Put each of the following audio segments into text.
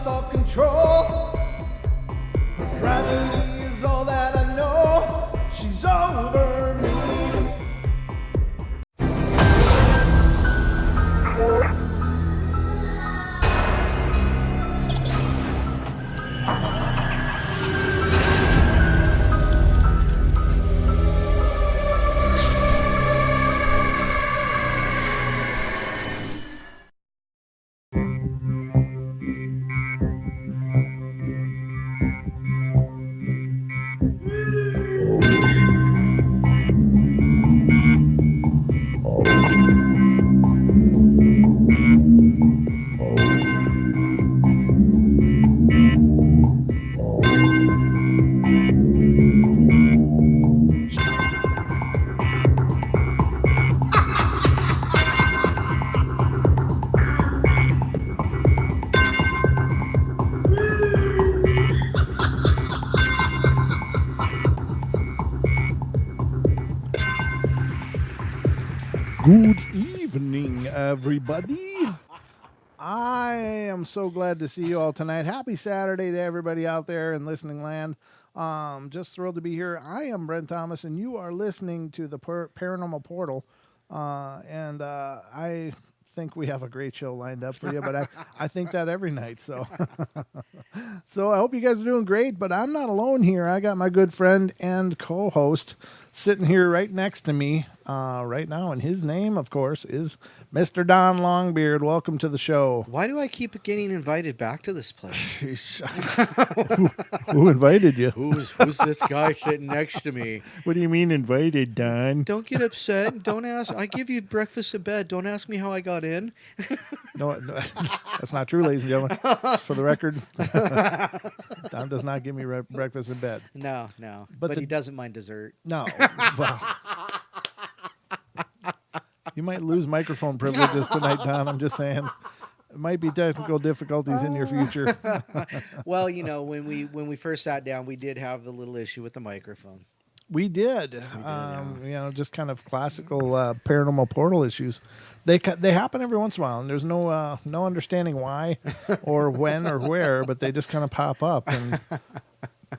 lost all control. Gravity is all that I know. She's over me. Good evening, everybody. I am so glad to see you all tonight. Happy Saturday to everybody out there in listening land. Just thrilled to be here. I am Brent Thomas, and you are listening to the Paranormal Portal. I think we have a great show lined up for you, but I think that every night. So, so I hope you guys are doing great, but I'm not alone here. I got my good friend and co-host sitting here right next to me right now, and his name, of course, is Mr. Don Longbeard. Welcome to the show. Why do I keep getting invited back to this place? Who invited you? Who's this guy sitting next to me? What do you mean invited, Don? Don't get upset. Don't ask. I give you breakfast in bed. Don't ask me how I got in. No, that's not true, ladies and gentlemen. For the record, Don does not give me breakfast in bed. No. But he doesn't mind dessert. No. Well, you might lose microphone privileges tonight, Don. I'm just saying. It might be technical difficulties in your future. Well, you know, when we first sat down, we did have the little issue with the microphone. We did. You know, just kind of classical paranormal portal issues. They happen every once in a while, and there's no understanding why or when or where, but they just kind of pop up, and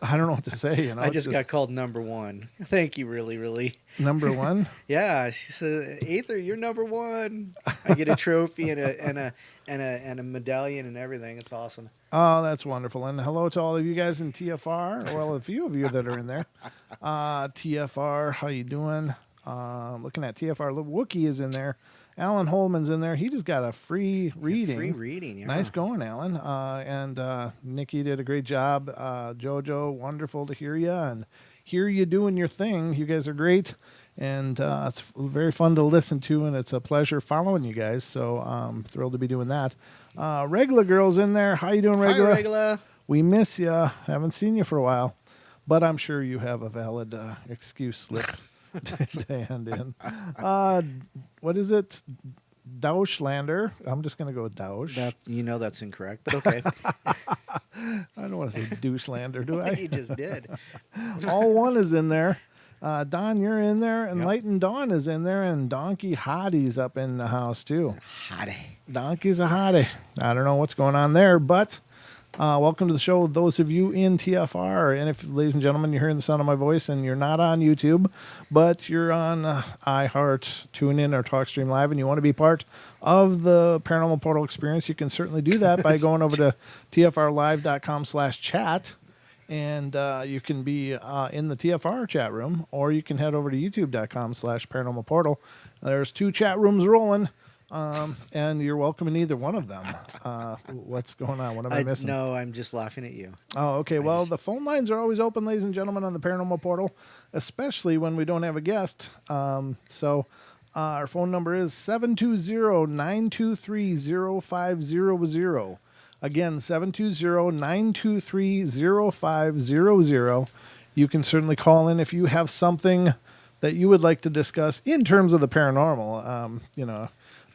I don't know what to say. You know, I just got called number one. Thank you, really. Number one? Yeah, she said, Aether, you're number one. I get a trophy and a medallion and everything. It's awesome. Oh, that's wonderful. And hello to all of you guys in TFR. Well, a few of you that are in there. TFR, how you doing? Looking at TFR, Wookie is in there. Alan Holman's in there. He just got a free reading. Free reading, yeah. Nice going, Alan. And Nikki did a great job. Jojo, wonderful to hear you and hear you doing your thing. You guys are great. And it's very fun to listen to, and it's a pleasure following you guys. So I'm thrilled to be doing that. Regula Girl's in there. How you doing, Regula? Hi, Regula. We miss you. Haven't seen you for a while. But I'm sure you have a valid excuse slip to hand in. What is it? Douchlander. I'm just going to go with Douche. That's incorrect, but okay. I don't want to say Douchlander, do I? You just did. All one is in there. Don, you're in there. Enlightened Yep. Dawn is in there. And Donkey Hottie's up in the house, too. Hottie. Donkey's a hottie. I don't know what's going on there, but welcome to the show, those of you in TFR. And if, ladies and gentlemen, you're hearing the sound of my voice and you're not on YouTube, but you're on iHeart, TuneIn, or TalkStream Live, and you want to be part of the Paranormal Portal experience, you can certainly do that by going over to tfrlive.com/chat. And you can be in the TFR chat room, or you can head over to youtube.com/paranormal portal. There's 2 chat rooms rolling. And you're welcome in either one of them. What's going on? What am I missing? No, I'm just laughing at you. Oh, okay. Well, the phone lines are always open, ladies and gentlemen, on the Paranormal Portal, especially when we don't have a guest. So our phone number is 720-923-0500. Again, 720-923-0500. You can certainly call in if you have something that you would like to discuss in terms of the paranormal.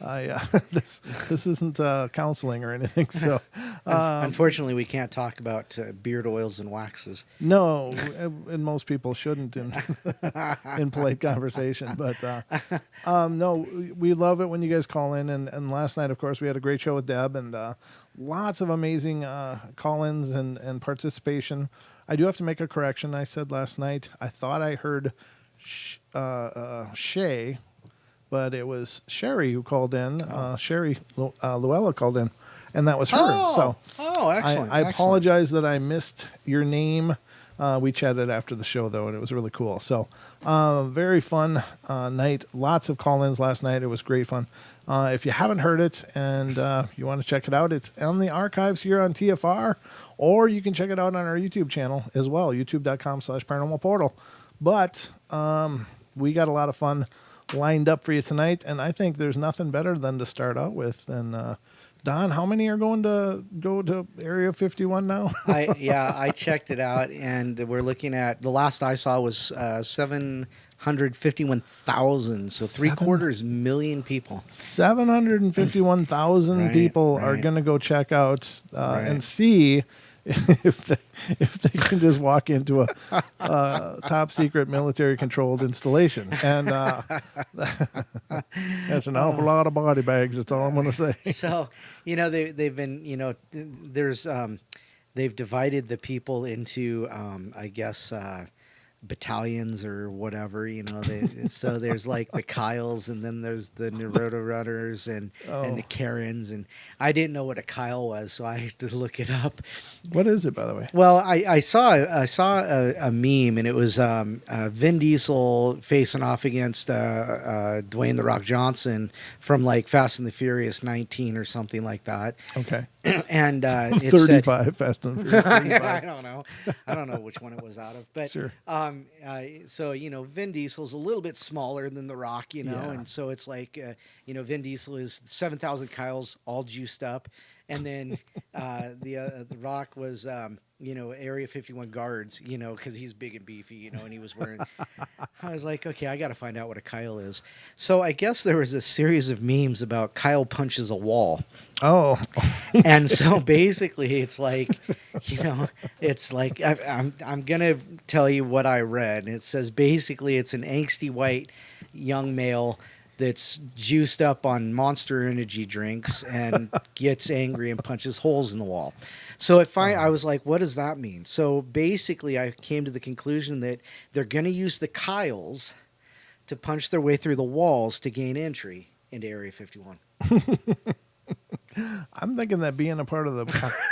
This isn't counseling or anything. So Unfortunately, we can't talk about beard oils and waxes. no, and most people shouldn't in polite conversation. But no, we love it when you guys call in. And last night, of course, we had a great show with Deb and lots of amazing call-ins and participation. I do have to make a correction. I said last night I thought I heard Shay, but it was Sherry who called in. Sherry Luella called in, and that was her. Excellent. I apologize that I missed your name. We chatted after the show, though, and it was really cool. So very fun night. Lots of call-ins last night. It was great fun. If you haven't heard it and you want to check it out, it's on the archives here on TFR, or you can check it out on our YouTube channel as well, youtube.com/Paranormal Portal. But we got a lot of fun lined up for you tonight, and I think there's nothing better than to start out with than Don. How many are going to go to Area 51 now? I checked it out, and we're looking at, the last I saw was 751,000, so 750,000 people. 751,000 people are going to go check out and see if they can just walk into a top secret military controlled installation. And that's an awful lot of body bags. That's all I'm going to say. So, they've been, they've divided the people into, I guess, battalions or whatever, so there's like the Kyles, and then there's the Naruto runners and the Karens, and I didn't know what a Kyle was, so I had to look it up. What is it, by the way? Well, I saw a meme, and it was Vin Diesel facing off against Dwayne "The Rock" Johnson from like Fast and the Furious 19 or something like that. Okay. And it 35 said, Fast and Furious 35. I don't know which one it was out of, but sure. So Vin Diesel's a little bit smaller than The Rock, and so it's like Vin Diesel is 7,000 Kyles all juiced up, and then the Rock was Area 51 guards, because he's big and beefy, and he was wearing. I was like, okay, I got to find out what a Kyle is. So I guess there was a series of memes about Kyle punches a wall. Oh, and so basically, it's like, it's like I'm gonna tell you what I read. It says basically it's an angsty white young male that's juiced up on Monster Energy drinks and gets angry and punches holes in the wall. So I was like, what does that mean? So basically, I came to the conclusion that they're going to use the Kyles to punch their way through the walls to gain entry into Area 51. I'm thinking that being a part of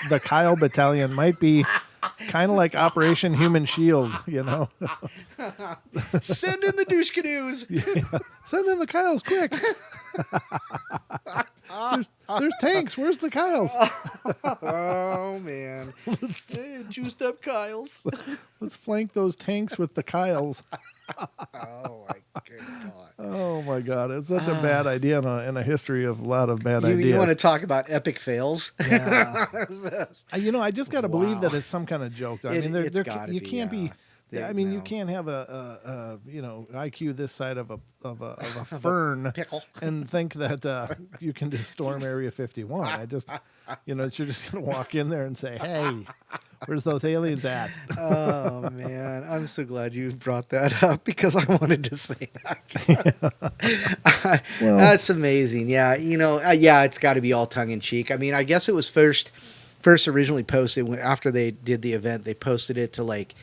the Kyle Battalion might be kind of like Operation Human Shield, Send in the douche canoes. Yeah. Send in the Kyles, quick. There's tanks. Where's the Kyles? Oh, man. Juiced up Kyles. Let's flank those tanks with the Kyles. Oh, my God. Oh, my God. It's such a bad idea in a history of a lot of bad ideas. You want to talk about epic fails? Yeah. I just got to believe that it's some kind of joke. I mean, you can't be... you can't have a IQ this side of a fern pickle and think that you can just storm Area 51. I just, you're just gonna walk in there and say, "Hey, where's those aliens at?" Oh man, I'm so glad you brought that up because I wanted to say that. That's amazing. Yeah, it's got to be all tongue in cheek. I mean, I guess it was first originally posted after they did the event. They posted it to like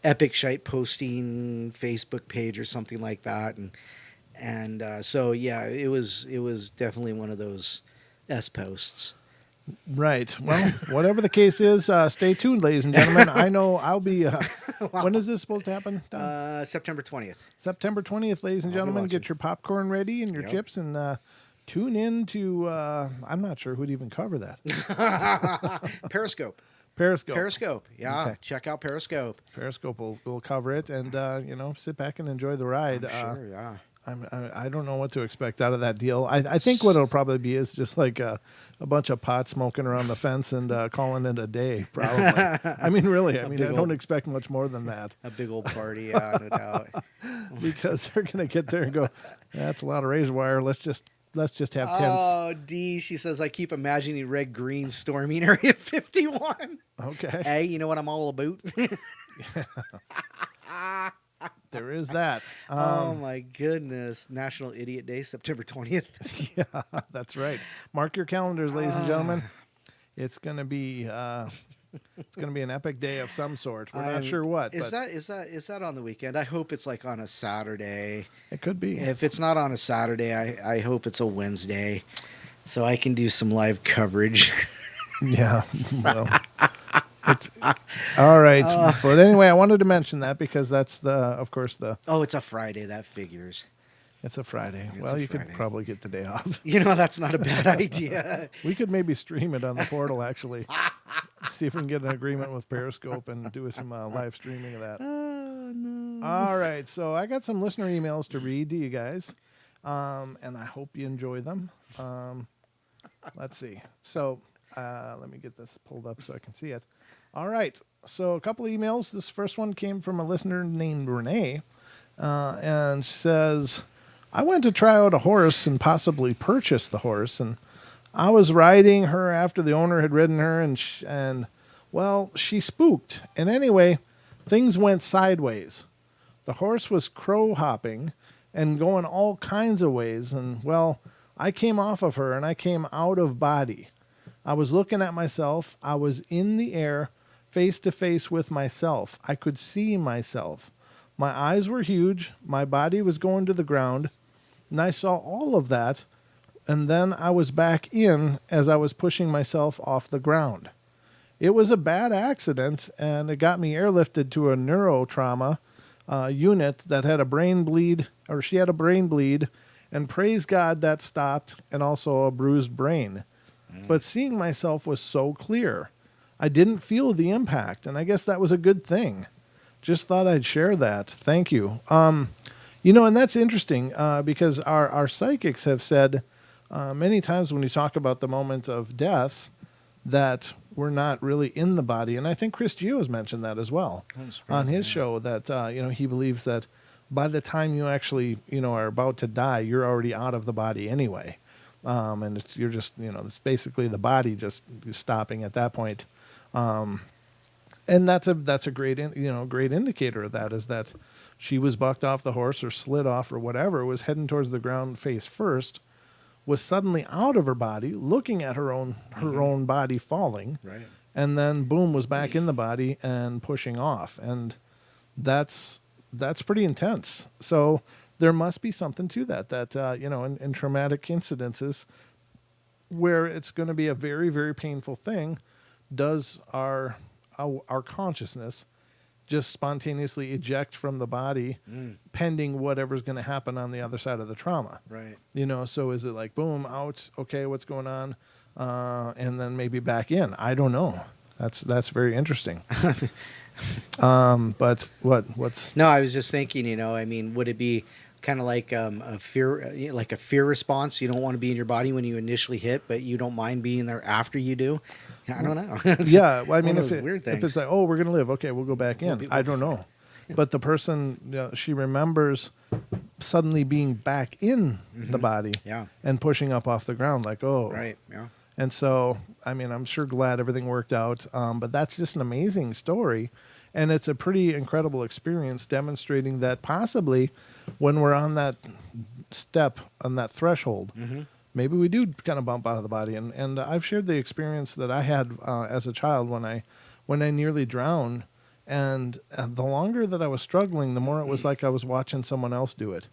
Epic Shite posting Facebook page or something like that, and so yeah, it was definitely one of those S posts. Right. Well, whatever the case is, stay tuned, ladies and gentlemen. I know I'll be. When is this supposed to happen? September 20th. September 20th, ladies and gentlemen. Get your popcorn ready and your chips, and tune in to. I'm not sure who'd even cover that. Periscope. Yeah. Okay. Check out Periscope. Periscope will cover it, and sit back and enjoy the ride. Sure. Yeah. I don't know what to expect out of that deal. I think what it'll probably be is just like a bunch of pot smoking around the fence and calling it a day, probably. I mean, really. I don't expect much more than that. A big old party, yeah, no doubt. because they're going to get there and go, that's a lot of razor wire. Let's just have tents. Oh, D, she says, I keep imagining Red Green storming Area 51. Okay. Hey, you know what I'm all about? There is that. Oh, my goodness. National Idiot Day, September 20th. Yeah, that's right. Mark your calendars, ladies and gentlemen. It's going to be an epic day of some sort. We're not sure what. Is that on the weekend? I hope it's like on a Saturday. It could be. If it's not on a Saturday, I hope it's a Wednesday, so I can do some live coverage. Yeah. Well, it's all right. But anyway, I wanted to mention that because that's of course. Oh, it's a Friday. That figures. It's a Friday. It's well, a you Friday. could probably get the day off. You know, that's not a bad idea. We could maybe stream it on the portal, actually. See if we can get an agreement with Periscope and do some live streaming of that. Oh, no. All right. So I got some listener emails to read to you guys, and I hope you enjoy them. Let's see. So let me get this pulled up so I can see it. All right. So a couple of emails. This first one came from a listener named Renee, and says, I went to try out a horse and possibly purchase the horse, and I was riding her after the owner had ridden her, and well, she spooked. And anyway, things went sideways. The horse was crow hopping and going all kinds of ways, and well, I came off of her and I came out of body. I was looking at myself. I was in the air, face to face with myself. I could see myself. My eyes were huge. My body was going to the ground. And I saw all of that. And then I was back in as I was pushing myself off the ground. It was a bad accident, and it got me airlifted to a neurotrauma unit that had a brain bleed, or she had a brain bleed, and praise God that stopped, and also a bruised brain. But seeing myself was so clear. I didn't feel the impact, and I guess that was a good thing. Just thought I'd share that. Thank you. You know, and that's interesting because our psychics have said many times when we talk about the moment of death that we're not really in the body. And I think Chris Gio has mentioned that as well on his show, that, he believes that by the time you actually, are about to die, you're already out of the body anyway. And you're just, it's basically the body just stopping at that point. And that's a great, great indicator of that, is that she was bucked off the horse or slid off or whatever, was heading towards the ground face first, was suddenly out of her body, looking at her own body falling, Right. and then boom, was back in the body and pushing off. And that's pretty intense. So there must be something to that, in traumatic incidences where it's going to be a very, very painful thing, does our consciousness just spontaneously eject from the body pending whatever's going to happen on the other side of the trauma. Right. So is it like, boom, out, okay, what's going on? And then maybe back in. I don't know. That's very interesting. But what's... No, I was just thinking, would it be kind of like a fear response? You don't want to be in your body when you initially hit, but you don't mind being there after you do. I don't know. Yeah, well, I mean, if if it's like, oh, we're gonna live, okay, we'll go back in. I don't know, but the person, she remembers suddenly being back in the body, and pushing up off the ground, like, oh, right, yeah. And so, I mean, I'm sure glad everything worked out. But that's just an amazing story, and it's a pretty incredible experience, demonstrating that possibly when we're on that step, on that threshold. Maybe we do kind of bump out of the body. And I've shared the experience that I had as a child when I nearly drowned. And the longer that I was struggling, the more it was like I was watching someone else do it.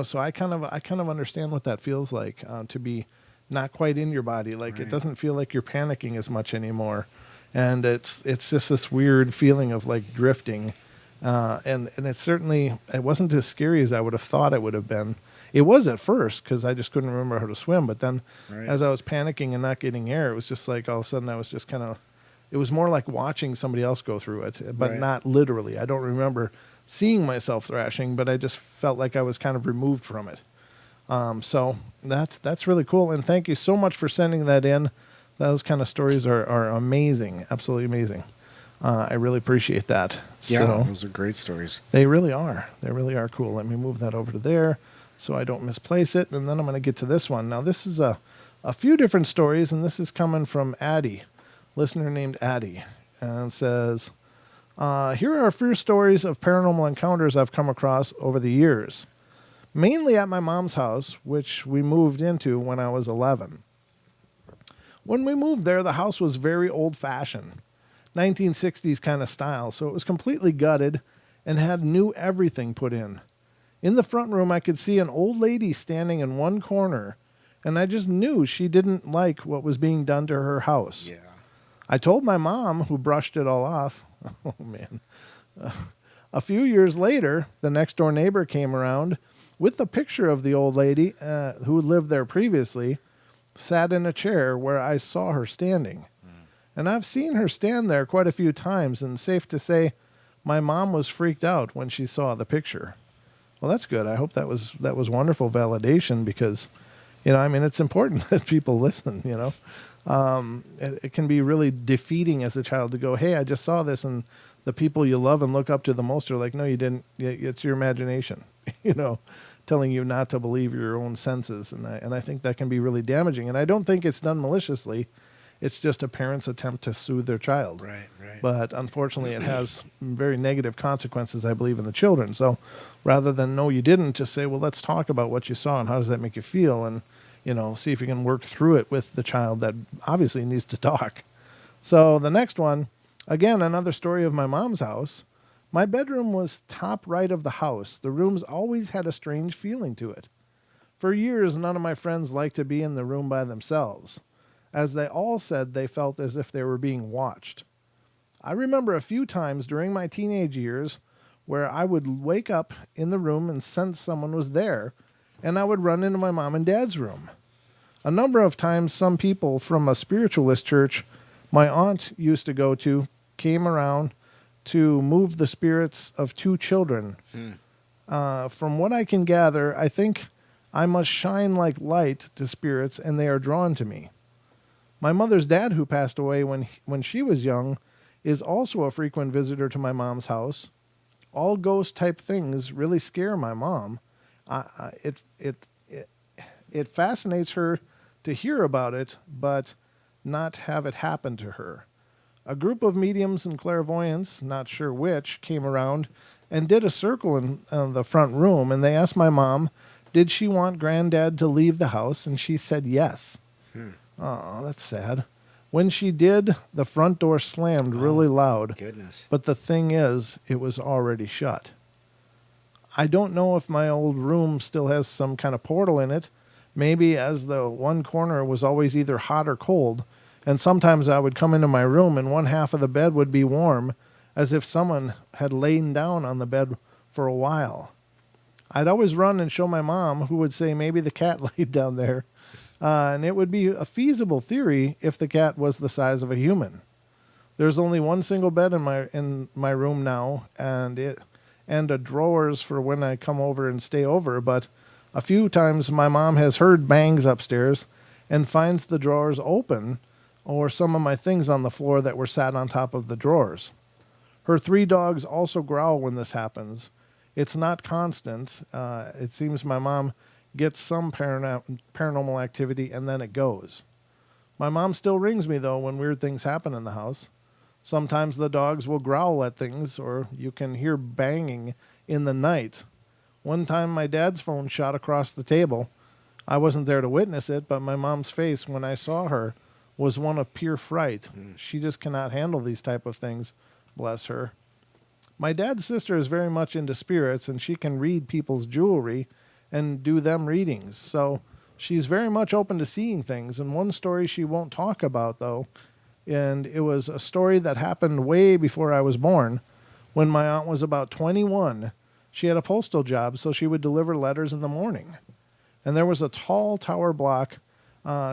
So I kind of understand what that feels like, to be not quite in your body. Like, right. It doesn't feel like you're panicking as much anymore. And it's just this weird feeling of like drifting. And it wasn't as scary as I would have thought it would have been. It was at first because I just couldn't remember how to swim. But then as I was panicking and not getting air, it was just like all of a sudden I was just kind of, it was more like watching somebody else go through it, but not literally. I don't remember seeing myself thrashing, but I just felt like I was kind of removed from it. So that's really cool. And thank you so much for sending that in. Those kind of stories are amazing. Absolutely amazing. I really appreciate that. Yeah, So those are great stories. they really are. They really are cool. Let me move that over to there so I don't misplace it. And then I'm going to get to this one. Now, this is a few different stories, and this is coming from Addie, listener named Addie, and says, here are a few stories of paranormal encounters I've come across over the years, mainly at my mom's house, which we moved into when I was 11. When we moved there, the house was very old-fashioned, 1960s kind of style, so it was completely gutted and had new everything put in. In the front room, I could see an old lady standing in one corner, and I just knew she didn't like what was being done to her house. Yeah. I told my mom, who brushed it all off. Oh, man. A few years later, the next-door neighbor came around with a picture of the old lady who lived there previously, sat in a chair where I saw her standing. And I've seen her stand there quite a few times, and safe to say, my mom was freaked out when she saw the picture. Well, that's good. I hope that was wonderful validation because, I mean, it's important that people listen, It can be really defeating as a child to go, hey, I just saw this, and the people you love and look up to the most are like, no, you didn't. It's your imagination, telling you not to believe your own senses. And I think that can be really damaging. And I don't think it's done maliciously. It's just a parent's attempt to soothe their child. Right. But unfortunately, it has very negative consequences, I believe, in the children. So rather than, no, you didn't, just say, well, let's talk about what you saw and how does that make you feel? And, see if you can work through it with the child that obviously needs to talk. So the next one, again, another story of my mom's house. My bedroom was top right of the house. The rooms always had a strange feeling to it. For years, none of my friends liked to be in the room by themselves, as they all said they felt as if they were being watched. I remember a few times during my teenage years where I would wake up in the room and sense someone was there, and I would run into my mom and dad's room. A number of times, some people from a spiritualist church my aunt used to go to came around to move the spirits of 2 children. From what I can gather, I think I must shine like light to spirits, and they are drawn to me. My mother's dad, who passed away when she was young, is also a frequent visitor to my mom's house. All ghost-type things really scare my mom. It fascinates her to hear about it, but not have it happen to her. A group of mediums and clairvoyants, not sure which, came around and did a circle in the front room, and they asked my mom, did she want Granddad to leave the house, and she said yes. Oh, that's sad. When she did, the front door slammed really loud. Goodness. But the thing is, it was already shut. I don't know if my old room still has some kind of portal in it. Maybe as the one corner was always either hot or cold, and sometimes I would come into my room and one half of the bed would be warm, as if someone had lain down on the bed for a while. I'd always run and show my mom, who would say maybe the cat laid down there. And it would be a feasible theory if the cat was the size of a human. There's only one single bed in my room now, and a drawers for when I come over and stay over. But a few times my mom has heard bangs upstairs and finds the drawers open, or some of my things on the floor that were sat on top of the drawers. Her 3 dogs also growl when this happens. It's not constant. It seems my mom gets some paranormal activity, and then it goes. My mom still rings me, though, when weird things happen in the house. Sometimes the dogs will growl at things, or you can hear banging in the night. One time my dad's phone shot across the table. I wasn't there to witness it, but my mom's face when I saw her was one of pure fright. She just cannot handle these type of things, bless her. My dad's sister is very much into spirits, and she can read people's jewelry and do them readings. So she's very much open to seeing things. And one story she won't talk about, though, and it was a story that happened way before I was born. When my aunt was about 21, she had a postal job, so she would deliver letters in the morning. And there was a tall tower block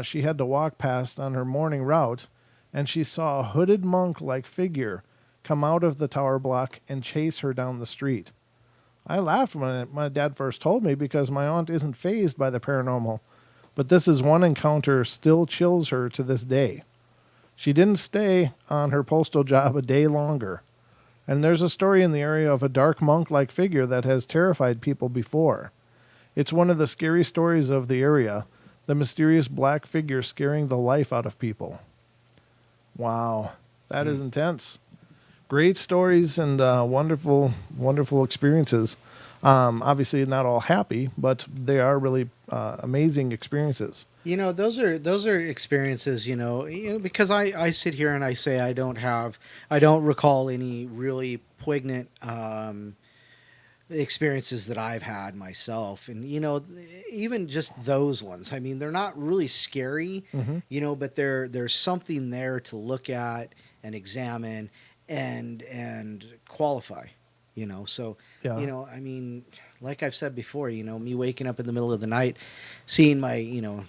she had to walk past on her morning route, and she saw a hooded monk-like figure come out of the tower block and chase her down the street. I laughed when my dad first told me because my aunt isn't fazed by the paranormal, but this is one encounter still chills her to this day. She didn't stay on her postal job a day longer. And there's a story in the area of a dark monk-like figure that has terrified people before. It's one of the scary stories of the area, the mysterious black figure scaring the life out of people. Wow, that is intense. Great stories and wonderful, wonderful experiences. Obviously, not all happy, but they are really amazing experiences. You know, those are experiences. Because I sit here and I say I don't recall any really poignant experiences that I've had myself, and even just those ones. I mean, they're not really scary, but there's something there to look at and examine and qualify. So Yeah. I mean, like I've said before, me waking up in the middle of the night, seeing my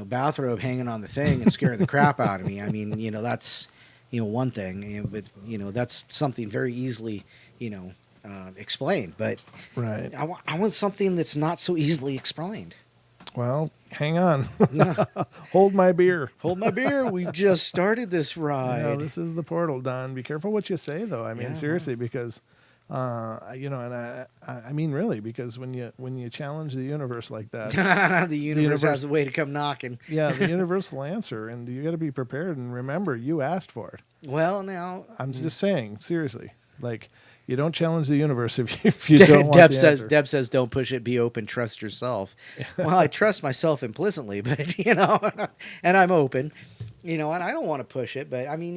bathrobe hanging on the thing and scaring the crap out of me. I mean, that's one thing, but that's something very easily explained. But Right. I want something that's not so easily explained. Well, hang on. Hold my beer. Hold my beer. We've just started this ride. Yeah, this is the portal, Don. Be careful what you say, though. I mean, Yeah, seriously, because, and I mean, really, because when you challenge the universe like that, the universe has a way to come knocking. yeah, the universe will answer, and you got to be prepared. And remember, you asked for it. Well, now I'm just saying, seriously, like you don't challenge the universe if you don't want Deb the says answer. Deb says don't push it, be open, trust yourself. Well, I trust myself implicitly, but and I'm open, and I don't want to push it, but I mean,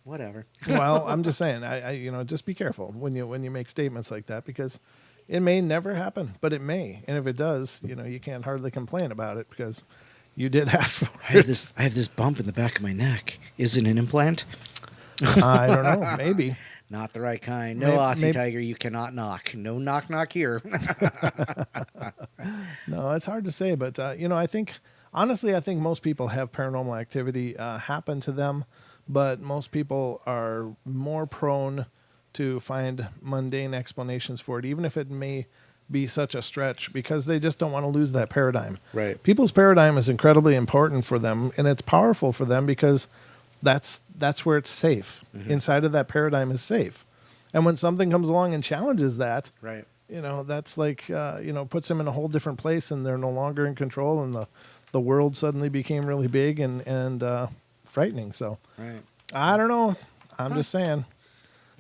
whatever. Well, I'm just saying, I just be careful when you make statements like that, because it may never happen, but it may, and if it does, you can't hardly complain about it because you did ask for it. I have this bump in the back of my neck. Is it an implant? I don't know, maybe. Not the right kind. No, Aussie Tiger, you cannot knock. No knock here. No, it's hard to say, but I think honestly, I think most people have paranormal activity happen to them, but most people are more prone to find mundane explanations for it, even if it may be such a stretch, because they just don't want to lose that paradigm. Right. People's paradigm is incredibly important for them, and it's powerful for them because that's where it's safe. Mm-hmm. Inside of that paradigm is safe. And when something comes along and challenges that, Right. that's like, puts them in a whole different place, and they're no longer in control, and the world suddenly became really big and frightening. So Right. I don't know. I'm just saying.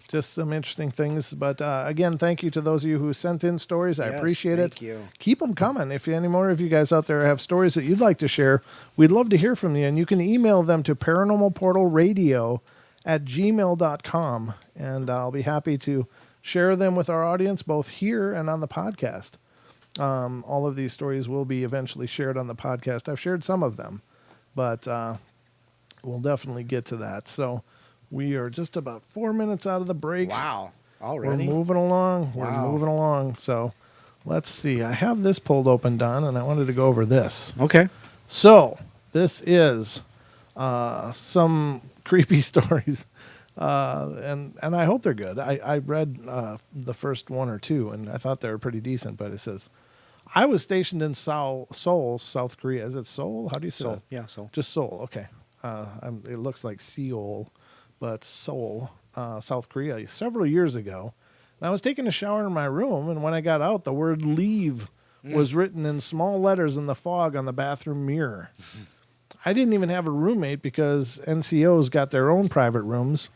Just some interesting things. But again, thank you to those of you who sent in stories. I Yes, appreciate it. thank you. Keep them coming. If any more of you guys out there have stories that you'd like to share, we'd love to hear from you. And you can email them to paranormalportalradio@gmail.com. And I'll be happy to share them with our audience, both here and on the podcast. All of these stories will be eventually shared on the podcast. I've shared some of them, but we'll definitely get to that. So we are just about 4 minutes out of the break. Wow. Already? We're moving along. Wow. We're moving along. So let's see. I have this pulled open, Don, and I wanted to go over this. Okay. So this is some creepy stories, and I hope they're good. I read the first one or two, and I thought they were pretty decent. But it says, I was stationed in Seoul, South Korea. Is it Seoul? How do you say Seoul. that? Yeah, Seoul. Just Seoul. Okay. It looks like Seoul, but Seoul, South Korea, several years ago. And I was taking a shower in my room, and when I got out, the word leave was written in small letters in the fog on the bathroom mirror. I didn't even have a roommate because NCOs got their own private rooms.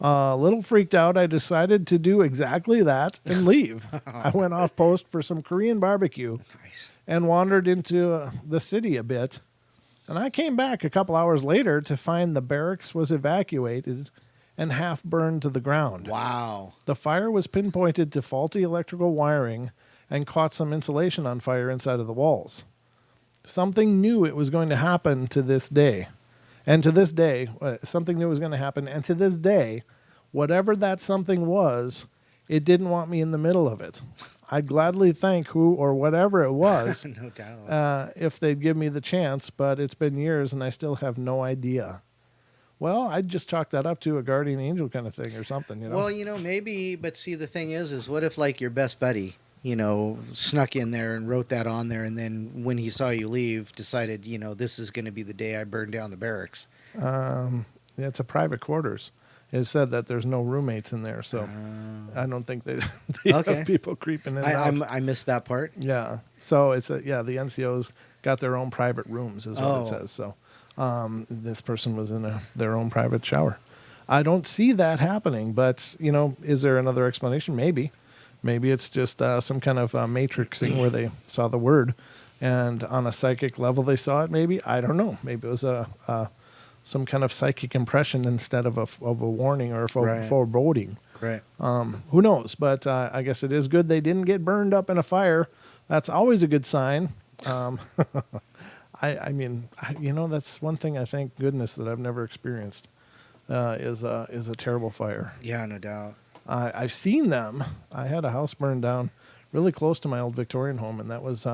A little freaked out, I decided to do exactly that and leave. I went off post for some Korean barbecue Nice. and wandered into the city a bit. And I came back a couple hours later to find the barracks was evacuated and half burned to the ground. Wow. The fire was pinpointed to faulty electrical wiring and caught some insulation on fire inside of the walls. Something knew it was going to happen to this day. And to this day, something new was going to happen. And to this day, whatever that something was, it didn't want me in the middle of it. I'd gladly thank who or whatever it was No doubt. if they'd give me the chance, but it's been years and I still have no idea. Well, I'd just chalk that up to a guardian angel kind of thing or something, Well, maybe, but see, the thing is what if, like, your best buddy, snuck in there and wrote that on there, and then when he saw you leave, decided, this is going to be the day I burn down the barracks. Yeah, it's a private quarters. It said that there's no roommates in there, so I don't think they Okay. have people creeping in and out. I missed that part. Yeah, so it's the NCOs got their own private rooms, is what Oh. it says. So this person was in their own private shower. I don't see that happening, but is there another explanation? Maybe it's just some kind of matrixing where they saw the word, and on a psychic level they saw it. Maybe, I don't know. Maybe it was some kind of psychic impression instead of a warning or a Right. foreboding. Right. Who knows? But I guess it is good they didn't get burned up in a fire. That's always a good sign. I mean, that's one thing I thank goodness that I've never experienced is a terrible fire. Yeah, no doubt. I've seen them. I had a house burned down really close to my old Victorian home, and that was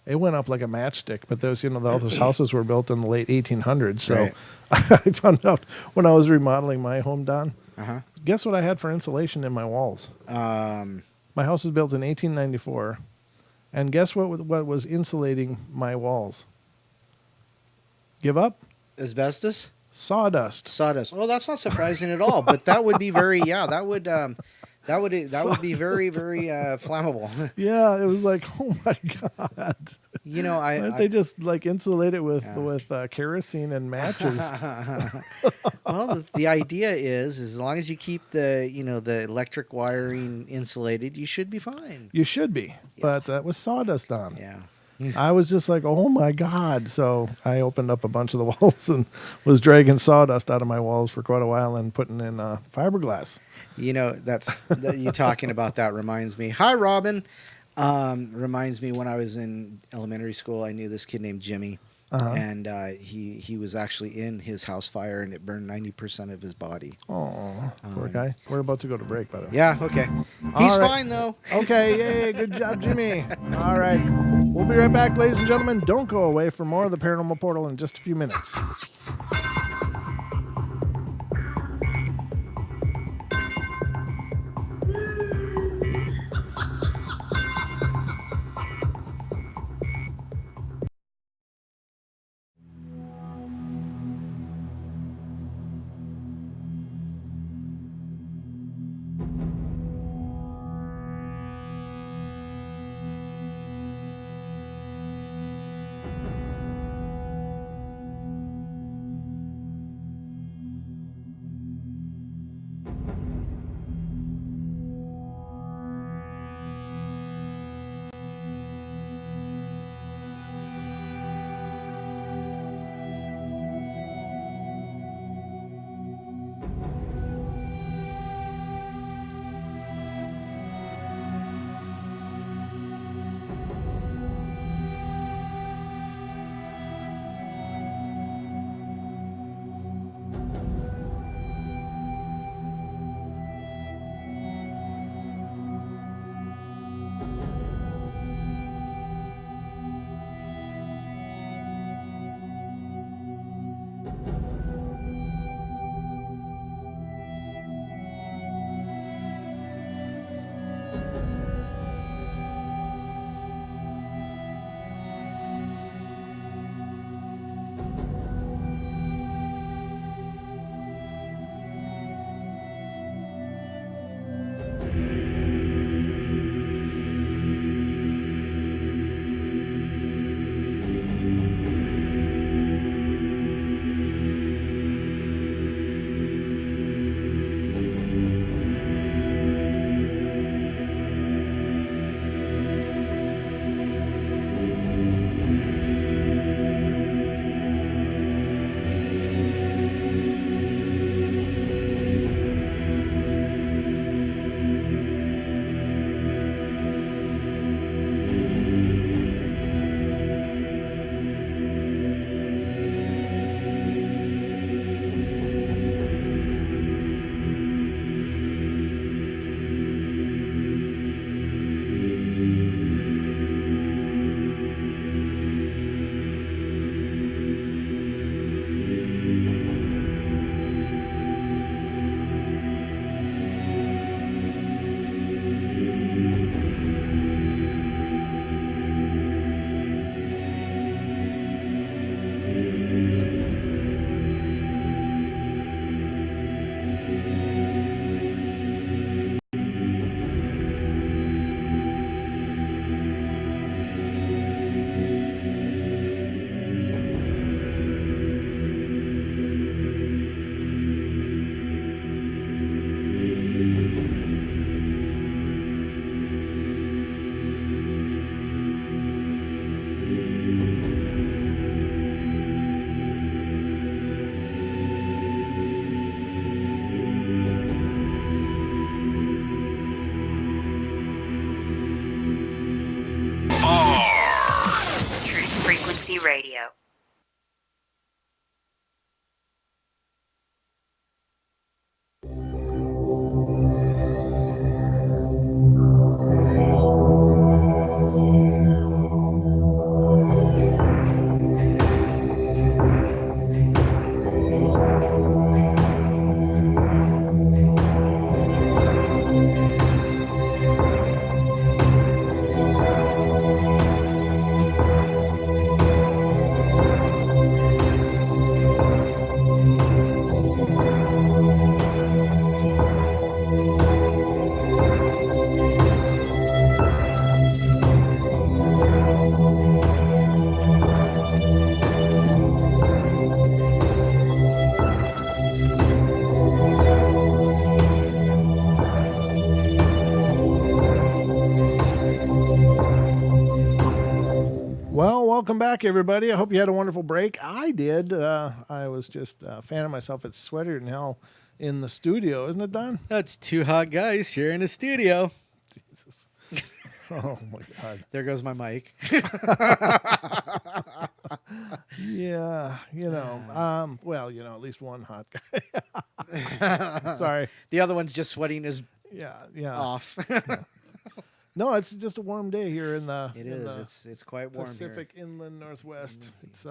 it went up like a matchstick. But those all those houses were built in the late 1800s. So Right. I found out when I was remodeling my home, Don. Uh-huh. Guess what I had for insulation in my walls? My house was built in 1894, and guess what was insulating my walls? Give up? Asbestos? Sawdust. Sawdust. Well, that's not surprising at all, but that would be very, that would be very, very flammable. Yeah, it was like, oh my god. Why don't they just like insulate it with kerosene and matches? Well, the idea is as long as you keep the electric wiring insulated, you should be fine. You should be, but that was sawdust on. Yeah. I was just like, oh my god. So I opened up a bunch of the walls and was dragging sawdust out of my walls for quite a while and putting in fiberglass. You talking about that reminds me. Hi, Robin. Reminds me when I was in elementary school, I knew this kid named Jimmy, and he was actually in his house fire, and it burned 90% of his body. Oh, poor guy. We're about to go to break, by the way. Yeah. Okay. All He's right. fine though. Okay, yay, good job, Jimmy. All right. We'll be right back, ladies and gentlemen. Don't go away for more of the Paranormal Portal in just a few minutes. welcome back, everybody. I hope you had a wonderful break. I did. I was just fanning myself. It's sweatier than hell in the studio, isn't it, Don? That's two hot guys here in the studio. Jesus. Oh, my God. There goes my mic. Yeah, well, at least one hot guy. Sorry. The other one's just sweating his Yeah. off. No, it's just a warm day here in the It is. It's quite warm Pacific Inland Northwest. It's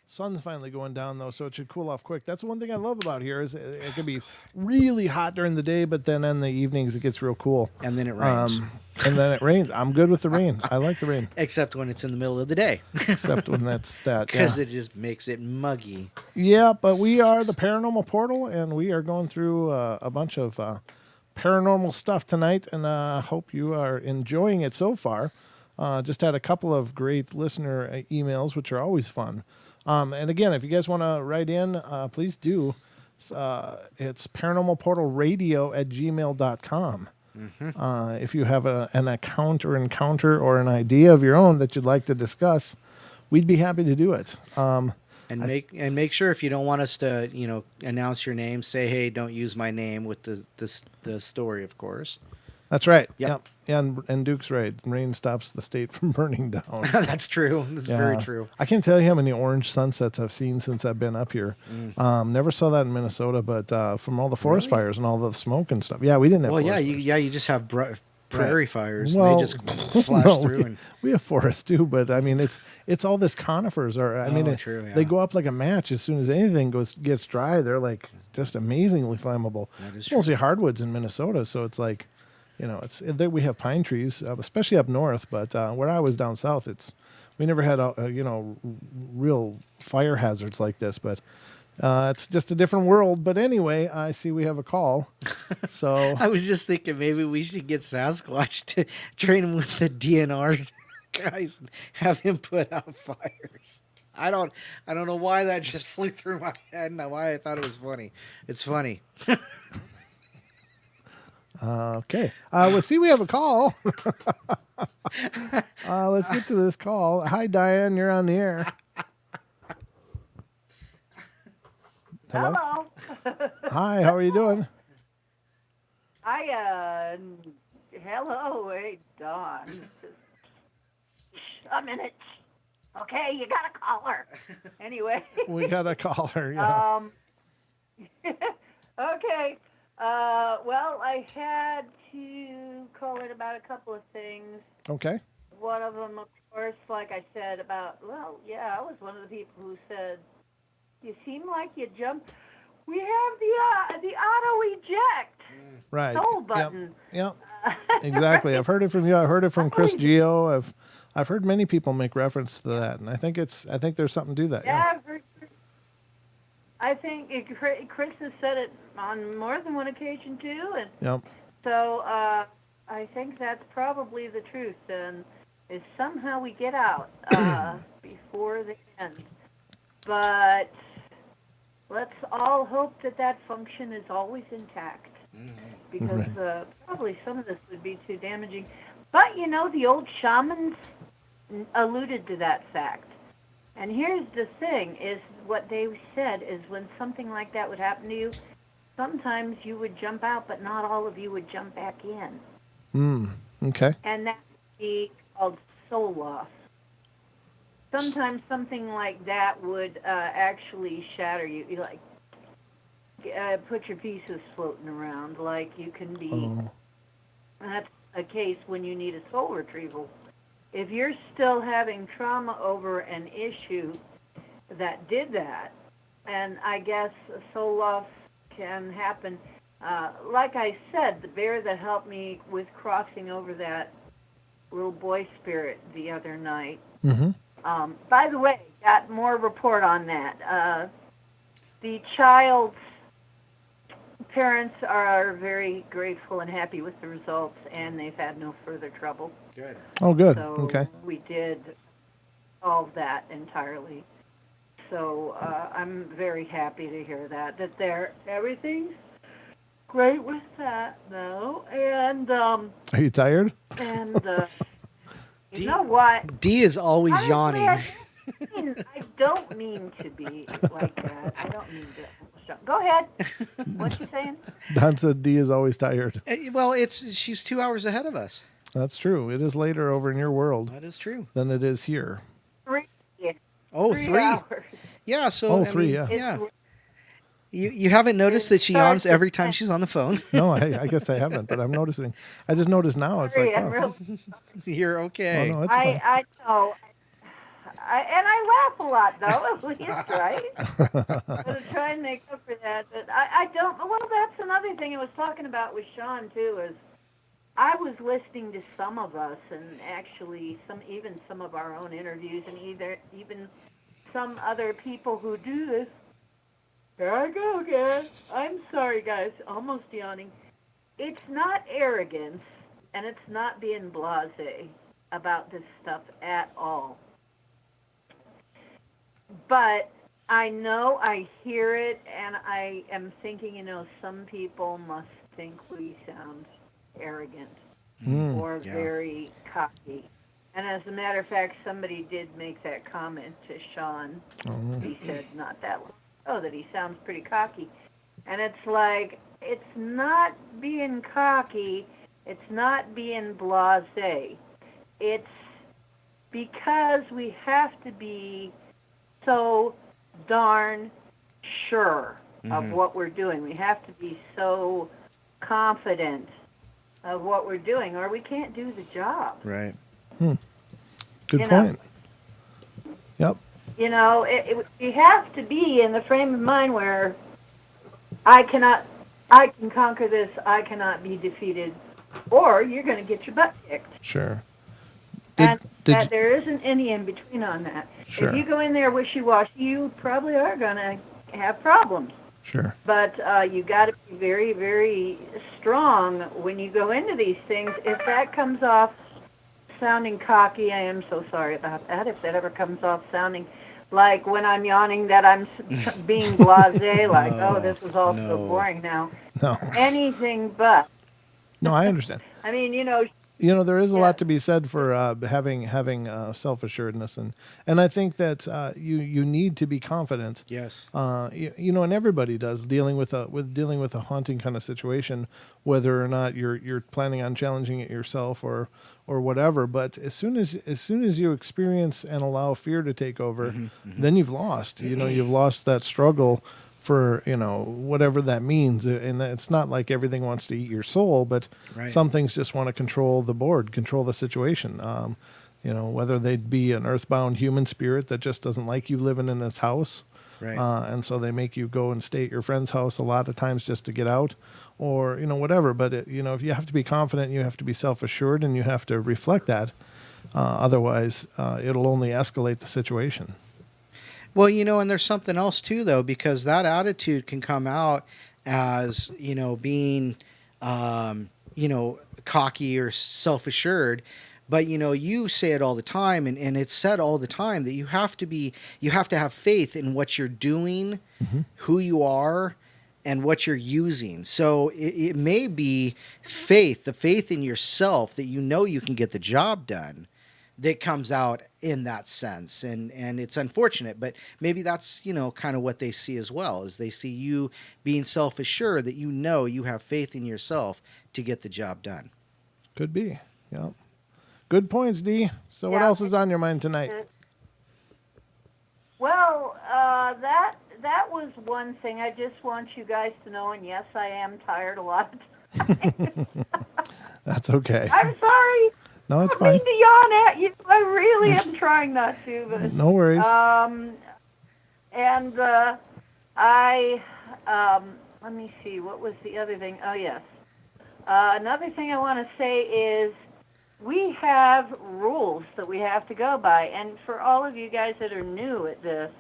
sun's finally going down though, so it should cool off quick. That's one thing I love about here is it can be really hot during the day, but then in the evenings it gets real cool. And then it rains. And then it rains. I'm good with the rain. I like the rain. Except when it's in the middle of the day. Except when that's that. Because Yeah. it just makes it muggy. Yeah, but we are the Paranormal Portal, and we are going through a bunch of paranormal stuff tonight, and hope you are enjoying it so far. Just had a couple of great listener emails, which are always fun. And again, if you guys want to write in, please do. It's paranormalportalradio@gmail.com. If you have an account or encounter or an idea of your own that you'd like to discuss, we'd be happy to do it. And make sure if you don't want us to, announce your name, say, hey, don't use my name with the story, of course. That's right. Yep. Yeah. And Duke's right. Rain stops the state from burning down. That's true. That's very true. I can't tell you how many orange sunsets I've seen since I've been up here. Never saw that in Minnesota, but from all the forest fires and all the smoke and stuff. Yeah, we didn't have. Well, forest you just have prairie fires. Well, And they just flash through. We have forests too, but I mean, it's all this conifers. True, yeah. They go up like a match as soon as anything gets dry. They're like just amazingly flammable. That is It's true. mostly hardwoods in Minnesota, so it's like. We have pine trees, especially up north. But where I was down south, we never had real fire hazards like this. But it's just a different world. But anyway, I see we have a call. So I was just thinking maybe we should get Sasquatch to train him with the DNR guys and have him put out fires. I don't know why that just flew through my head and why I thought it was funny. It's funny. okay. Well, see, we have a call. Let's get to this call. Hi, Diane. You're on the air. Hello. Hi. How are you doing? Hello. Hey, Don. A minute. Okay, you got a caller. Anyway. We got a caller. Yeah. Okay. Well, I had to call in about a couple of things. Okay. One of them, of course, like I said, I was one of the people who said, you seem like you jump. We have the auto eject Right. soul button. Yep. Exactly. I've heard it from you. I heard it from Chris Geo. I've heard many people make reference to that, and I think there's something to that. Yeah, I think Chris has said it on more than one occasion too, and Yep. so I think that's probably the truth. And is somehow we get out before the end, but let's all hope that function is always intact, because probably some of this would be too damaging. But the old shamans alluded to that fact. And here's the thing, is what they said is when something like that would happen to you, sometimes you would jump out, but not all of you would jump back in. Okay. And that would be called soul loss. Sometimes something like that would actually shatter you. You put your pieces floating around, like you can be. That's a case when you need a soul retrieval. If you're still having trauma over an issue that did that, and I guess soul loss can happen. Like I said, the bear that helped me with crossing over that little boy spirit the other night. By the way, got more report on that. The child's parents are very grateful and happy with the results, and they've had no further trouble. Good. Oh, good. So Okay. we did solve that entirely. So I'm very happy to hear that everything's great with that, though. And Are you tired? and you know what? D is always Honestly, yawning. I think I don't mean to be like that. I don't mean to. Go ahead. What you saying? Don said D is always tired. Well, she's 2 hours ahead of us. That's true. It is later over in your world That is true. than it is here. 3, Oh, 3 hours. Yeah, so Oh, I three, mean, yeah. yeah. It's, You haven't noticed that she yawns every time she's on the phone? No, I guess I haven't, but I'm noticing. I just noticed now. It's like, I'm oh, really, You're oh okay. no, it's fine. I know. And I laugh a lot, though, at least, right? But to try and make up for that. But I don't. Well, that's another thing I was talking about with Sean, too, is I was listening to some of us, and actually even some of our own interviews, and even some other people who do this. Here I go again. I'm sorry, guys. Almost yawning. It's not arrogance, and it's not being blasé about this stuff at all. But I know I hear it, and I am thinking, some people must think we sound arrogant or Yeah. very cocky. And as a matter of fact, somebody did make that comment to Sean. He said not that long ago that he sounds pretty cocky. And it's like, it's not being cocky, it's not being blasé. It's because we have to be so darn sure of what we're doing. We have to be so confident of what we're doing, or we can't do the job. Right. Good you point. Yep. You have to be in the frame of mind where I can conquer this, I cannot be defeated, or you're going to get your butt kicked. Sure. And Did that you, there isn't any in between on that. Sure. If you go in there wishy-washy, you probably are going to have problems. sure. But you got to be very, very strong when you go into these things. If that comes off sounding cocky, I am so sorry about that. If that ever comes off sounding like when I'm yawning that I'm being blasé, like, oh, this is all so boring now. No. Anything but. No, I understand. I mean, There is a Yeah. lot to be said for having self assuredness, and I think that you need to be confident. Yes. And everybody does dealing with a haunting kind of situation, whether or not you're planning on challenging it yourself or whatever. But as soon as you experience and allow fear to take over, then you've lost. You've lost that struggle for whatever that means, and it's not like everything wants to eat your soul, but Right. some things just want to control the board, control the situation. Whether they'd be an earthbound human spirit that just doesn't like you living in its house, Right. and so they make you go and stay at your friend's house a lot of times just to get out, or whatever. But if you have to be confident, you have to be self-assured, and you have to reflect that. Otherwise, it'll only escalate the situation. Well, and there's something else too, though, because that attitude can come out as, being, cocky or self-assured. But, you say it all the time, and it's said all the time that you have to have faith in what you're doing, who you are, and what you're using. So it may be the faith in yourself that you can get the job done, that comes out in that sense. And it's unfortunate, but maybe that's, kind of what they see as well, is they see you being self-assured that you have faith in yourself to get the job done. Could be. Yeah. Good points, D. So what Yeah. else is on your mind tonight? Well, that was one thing. I just want you guys to know, and yes, I am tired a lot of times. That's okay. I'm sorry. No, it's I don't mean fine. to yawn at you. I really am trying not to, but No worries. and I let me see. What was the other thing? Oh yes. Another thing I want to say is we have rules that we have to go by, and for all of you guys that are new at this,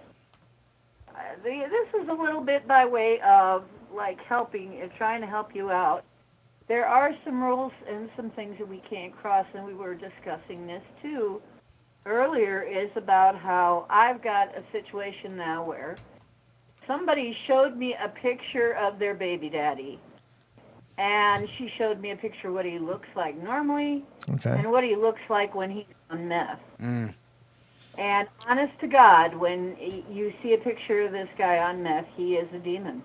this is a little bit by way of like trying to help you out. There are some rules and some things that we can't cross, and we were discussing this too earlier, is about how I've got a situation now where somebody showed me a picture of their baby daddy, and she showed me a picture of what he looks like normally Okay. and what he looks like when he's on meth. And honest to God, when you see a picture of this guy on meth, he is a demon.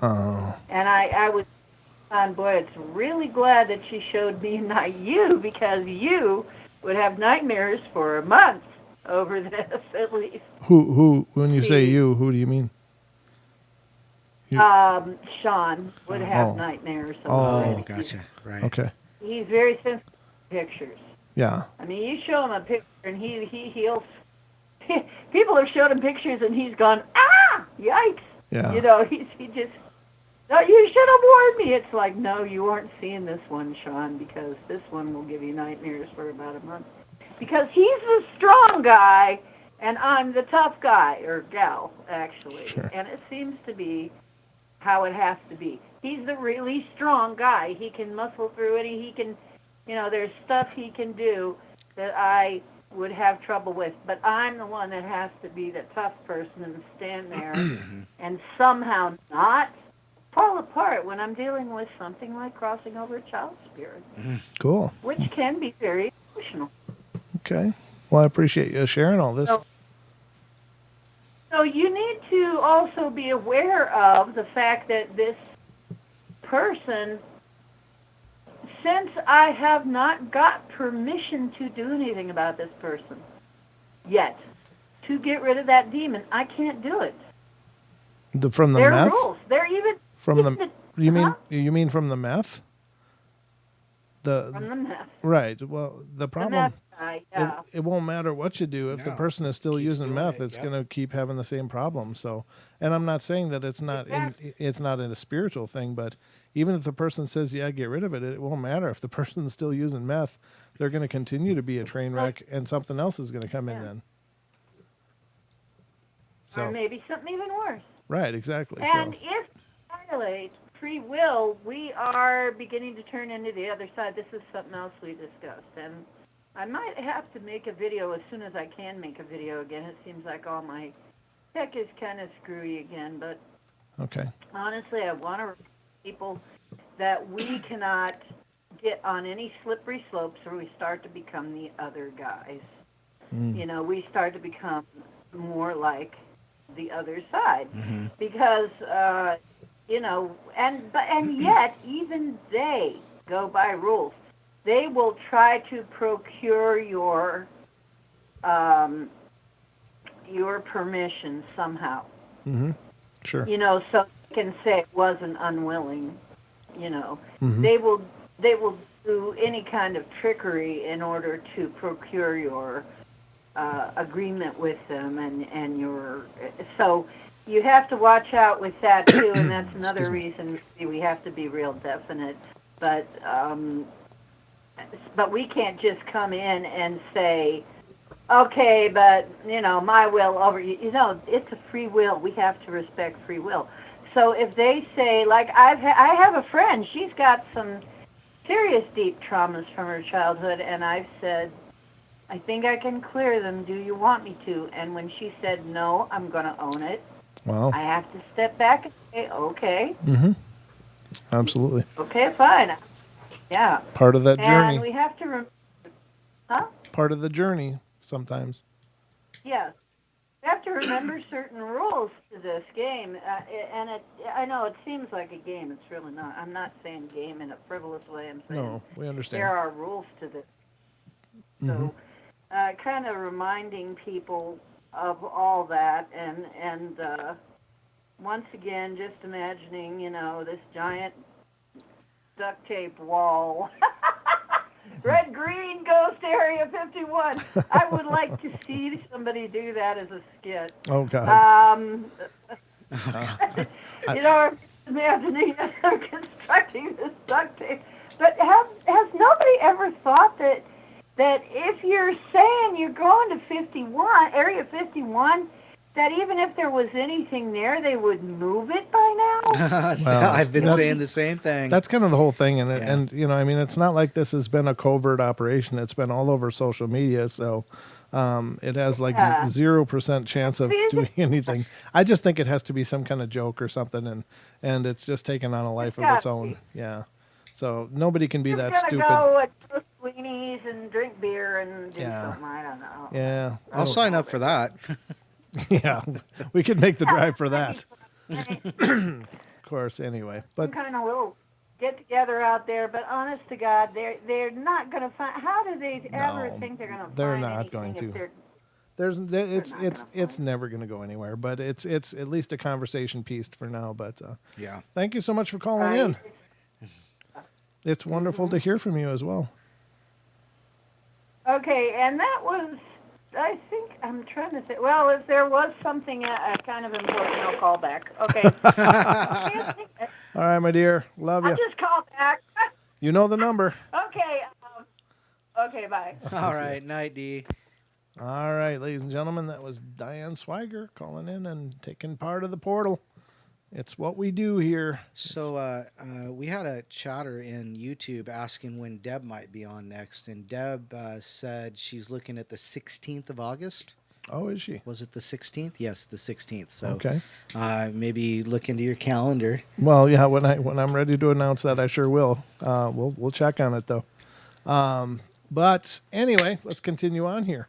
Oh. And I was on, boy, it's really glad that she showed me, not you, because you would have nightmares for a month over this at least. Who? When you say See, you, who do you mean? You. Sean would have Oh. nightmares Oh. over Oh, it. gotcha. Right. Okay. He's very sensitive to pictures. Yeah. I mean, you show him a picture and he'll. People have showed him pictures and he's gone, ah, yikes. Yeah. You know, he just. No, you should have warned me. It's like, no, you aren't seeing this one, Sean, because this one will give you nightmares for about a month. Because he's the strong guy, and I'm the tough guy, or gal, actually. Sure. And it seems to be how it has to be. He's the really strong guy. He can muscle through it. He can, there's stuff he can do that I would have trouble with. But I'm the one that has to be the tough person and stand there and somehow not fall apart when I'm dealing with something like crossing over a child spirit, Cool. which can be very emotional. Okay. Well, I appreciate you sharing all this. So you need to also be aware of the fact that this person, since I have not got permission to do anything about this person yet, to get rid of that demon, I can't do it. From the There are meth? rules. They're even From the you mean Huh? you mean from the meth? From the meth. Right. Well, the The problem meth guy, yeah. it won't matter what you do if the No. person is still Keeps using doing meth. it, It's yep. going to keep having the same problem. So, and I'm not saying that it's not it's not in a spiritual thing, but even if the person says, "Yeah, get rid of it," it won't matter if the person's still using meth. They're going to continue to be a train wreck, and something else is going to come in then. So, Or maybe something even worse. right, exactly. And So, if we violate free will, we are beginning to turn into the other side. This is something else we discussed. And I might have to make a video as soon as I can make a video again. It seems like all my tech is kind of screwy again. But okay. honestly, I want to remind people that we cannot get on any slippery slopes where we start to become the other guys. We start to become more like the other side, because and yet even they go by rules. They will try to procure your permission somehow. Sure. So they can say it wasn't unwilling. They will do any kind of trickery in order to procure your agreement with them, and so you have to watch out with that too, and that's another reason we have to be real definite. But we can't just come in and say, okay, but my will over you. It's a free will. We have to respect free will. So if they say, like I have a friend, she's got some serious deep traumas from her childhood, and I've said, I think I can clear them. Do you want me to? And when she said no, I'm going to own it. Wow. I have to step back and say, okay. Absolutely. Okay, fine. Yeah. Part of that journey. And we have to remember, huh? Part of the journey sometimes. Yes. We have to remember certain rules to this game. I know it seems like a game. It's really not. I'm not saying game in a frivolous way. I'm saying No, we understand. there are rules to this. So kind of reminding people of all that, and once again, just imagining, this giant duct tape wall. Red Green Ghost Area 51. I would like to see somebody do that as a skit. Oh, God. Imagining them constructing this duct tape. But has nobody ever thought that if you're saying you're going to 51, Area 51, that even if there was anything there, they would move it by now? Well, I've been saying the same thing. That's kind of the whole thing. And it's not like this has been a covert operation. It's been all over social media. So it has like 0% chance of doing anything. I just think it has to be some kind of joke or something. And it's just taken on a life of its own. Yeah. So nobody can be that stupid. Go weenies and drink beer and do Yeah. something. I don't know. Yeah. I'll sign up for that. Yeah. We could make the drive for that. Some Of course, anyway. But kind of little get together out there, but honest to God, they're not going to find. How do they ever No, think they're going to find they're not anything going if to. they're It's never going to go anywhere, but it's at least a conversation piece for now. But Yeah. thank you so much for calling in. It's wonderful to hear from you as well. Okay, and that was, I think, I'm trying to say, well, if there was something kind of important, I'll call back. Okay. All right, my dear. Love you. I'll just call back. You know the number. Okay. Okay, bye. All right. Night, D. All right, ladies and gentlemen, that was Diane Swiger calling in and taking part of the portal. It's what we do here. So we had a chatter in YouTube asking when Deb might be on next, and Deb said she's looking at the 16th of August. Oh, is she? Was it the 16th? Yes, the 16th. So Okay. Maybe look into your calendar. Well, yeah. When I'm ready to announce that, I sure will. We'll check on it though. But anyway, let's continue on here.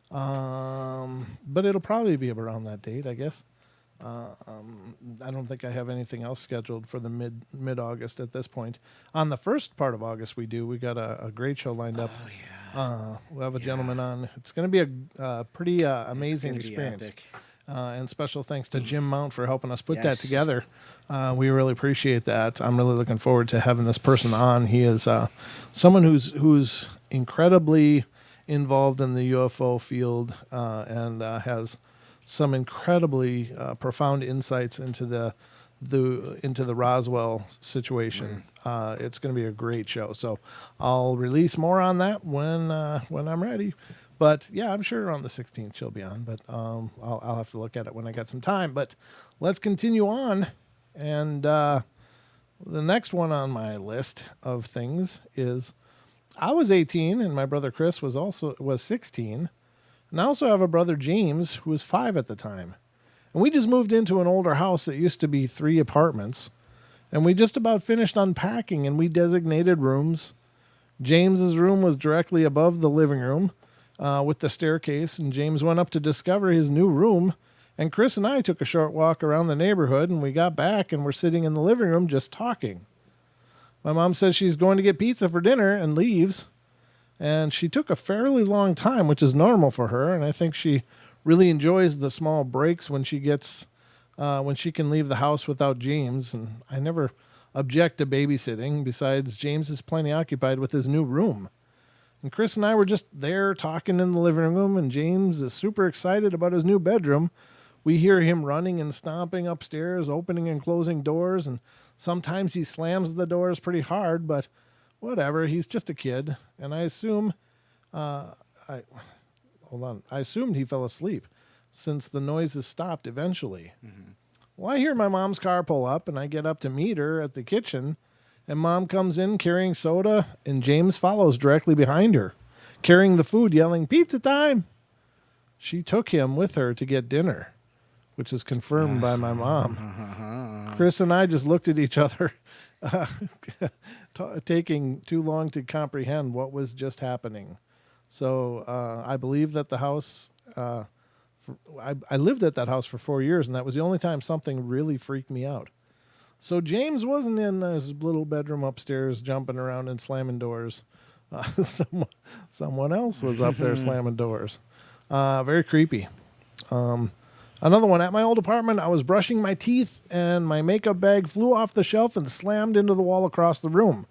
But it'll probably be around that date, I guess. I don't think I have anything else scheduled for the mid August at this point. On the first part of August, we got a great show lined up. Oh yeah. We'll have a gentleman on. It's going to be a pretty amazing It's gonna be experience. epic. And special thanks to Jim Mount for helping us put that Yes. together. We really appreciate that. I'm really looking forward to having this person on. He is someone who's incredibly involved in the UFO field and has some incredibly profound insights into the Roswell situation. It's going to be a great show. So I'll release more on that when I'm ready. But yeah, I'm sure on the 16th she'll be on. But I'll have to look at it when I got some time. But let's continue on. And the next one on my list of things is I was 18 and my brother Chris was 16. And I also have a brother James who was 5 at the time. And we just moved into an older house that used to be 3 apartments. And we just about finished unpacking and we designated rooms. James's room was directly above the living room with the staircase. And James went up to discover his new room. And Chris and I took a short walk around the neighborhood and we got back and we're sitting in the living room just talking. My mom says she's going to get pizza for dinner and leaves. And she took a fairly long time, which is normal for her. And I think she really enjoys the small breaks when she can leave the house without James. And I never object to babysitting. Besides, James is plenty occupied with his new room. And Chris and I were just there talking in the living room. And James is super excited about his new bedroom. We hear him running and stomping upstairs, opening and closing doors. And sometimes he slams the doors pretty hard, but whatever, he's just a kid. And I assume, I assumed he fell asleep since the noises stopped eventually. Mm-hmm. Well, I hear my mom's car pull up and I get up to meet her at the kitchen and Mom comes in carrying soda and James follows directly behind her, carrying the food, yelling, "Pizza time!" She took him with her to get dinner, which is confirmed by my mom. Chris and I just looked at each other, taking too long to comprehend what was just happening. So I believe that the house, I lived at that house for 4 years, and that was the only time something really freaked me out. So James wasn't in his little bedroom upstairs jumping around and slamming doors. Someone else was up there slamming doors. Very creepy. Another one, at my old apartment, I was brushing my teeth and my makeup bag flew off the shelf and slammed into the wall across the room.